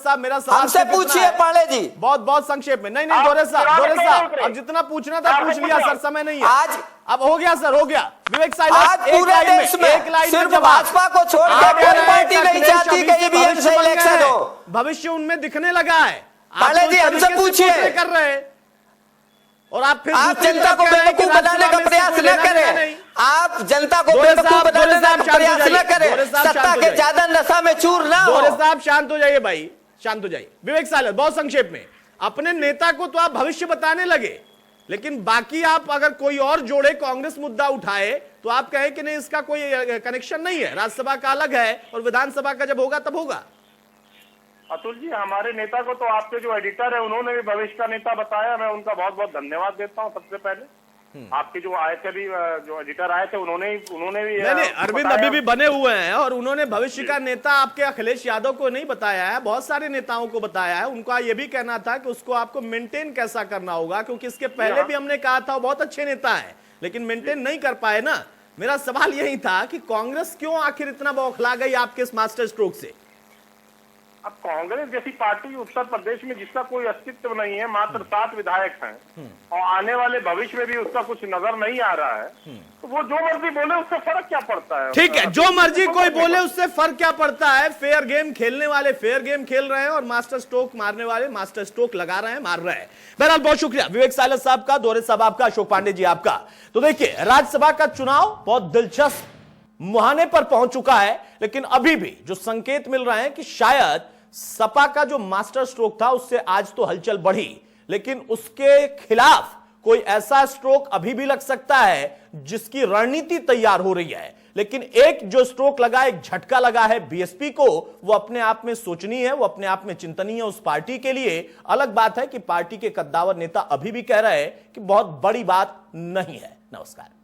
साहब मेरा सवाल हमसे पूछिए पांडे जी, बहुत संक्षेप में। नहीं दोरे साहब अब जितना पूछना था पूछ लिया सर, समय नहीं है आज। अब हो गया सर, हो गया। विवेक साइलस, आज पूरे देश में सिर्फ भाजपा को छोड़कर कोई पार्टी नहीं चाहती कि ईवीएम से इलेक्शन हो। भविष्य उनमें दिखने लगा है। पांडे जी हमसे पूछिए कर रहे हैं और आप फिर जनता को बेवकूफ बनाने का प्रयास न करें। आप जनता को बेवकूफ बनाने का प्रयास न करें, सत्ता के ज्यादा नशा में चूर ना हो। दोरे साहब शांत हो जाइए भाई, शांत हो जाइए। विवेक साइलस, बहुत संक्षेप में। अपने नेता को तो आप भविष्य बताने लगे, लेकिन बाकी आप अगर कोई और जोड़े, कांग्रेस मुद्दा उठाए तो आप कहें कि नहीं इसका कोई कनेक्शन नहीं है, राज्यसभा का अलग है और विधानसभा का जब होगा तब होगा। अतुल जी, हमारे नेता को तो आपके जो एडिटर है उन्होंने भी भविष्य का नेता बताया। मैं उनका बहुत बहुत धन्यवाद देता हूं। सबसे पहले आपके जो आए थे भी, जो एडिटर आए थे उन्होंने भी नहीं अरविंद अभी भी बने हुए हैं और उन्होंने भविष्य का नेता आपके अखिलेश यादव को नहीं बताया है, बहुत सारे नेताओं को बताया है। उनका यह भी कहना था कि उसको आपको मेंटेन कैसा करना होगा, क्योंकि इसके पहले भी हमने कहा था वो बहुत अच्छे नेता है लेकिन मेंटेन नहीं कर पाए ना। मेरा सवाल यही था कि कांग्रेस क्यों आखिर इतना बौखला गई आपके इस मास्टर स्ट्रोक से? अब कांग्रेस जैसी पार्टी उत्तर प्रदेश में जिसका कोई अस्तित्व नहीं है, मात्र 7 विधायक हैं और आने वाले भविष्य में भी उसका कुछ नजर नहीं आ रहा है, तो वो जो मर्जी बोले उससे फर्क क्या पड़ता है? ठीक है, जो मर्जी कोई बोले उससे फर्क क्या पड़ता है। फेयर गेम खेलने वाले फेयर गेम खेल रहे हैं और मास्टर स्ट्रोक मारने वाले मास्टर स्ट्रोक लगा रहे हैं, मार रहे हैं। बहरहाल बहुत शुक्रिया विवेक साइलस साहब का, दोहरे साहब आपका, अशोक पांडे जी आपका। तो देखिए, राज्यसभा का चुनाव बहुत दिलचस्प मुहाने पर पहुंच चुका है, लेकिन अभी भी जो संकेत मिल रहे हैं कि शायद सपा का जो मास्टर स्ट्रोक था उससे आज तो हलचल बढ़ी, लेकिन उसके खिलाफ कोई ऐसा स्ट्रोक अभी भी लग सकता है जिसकी रणनीति तैयार हो रही है। लेकिन एक जो स्ट्रोक लगा, एक झटका लगा है बीएसपी को, वो अपने आप में सोचनीय है, वो अपने आप में चिंतनीय है उस पार्टी के लिए। अलग बात है कि पार्टी के कद्दावर नेता अभी भी कह रहे हैं कि बहुत बड़ी बात नहीं है। नमस्कार।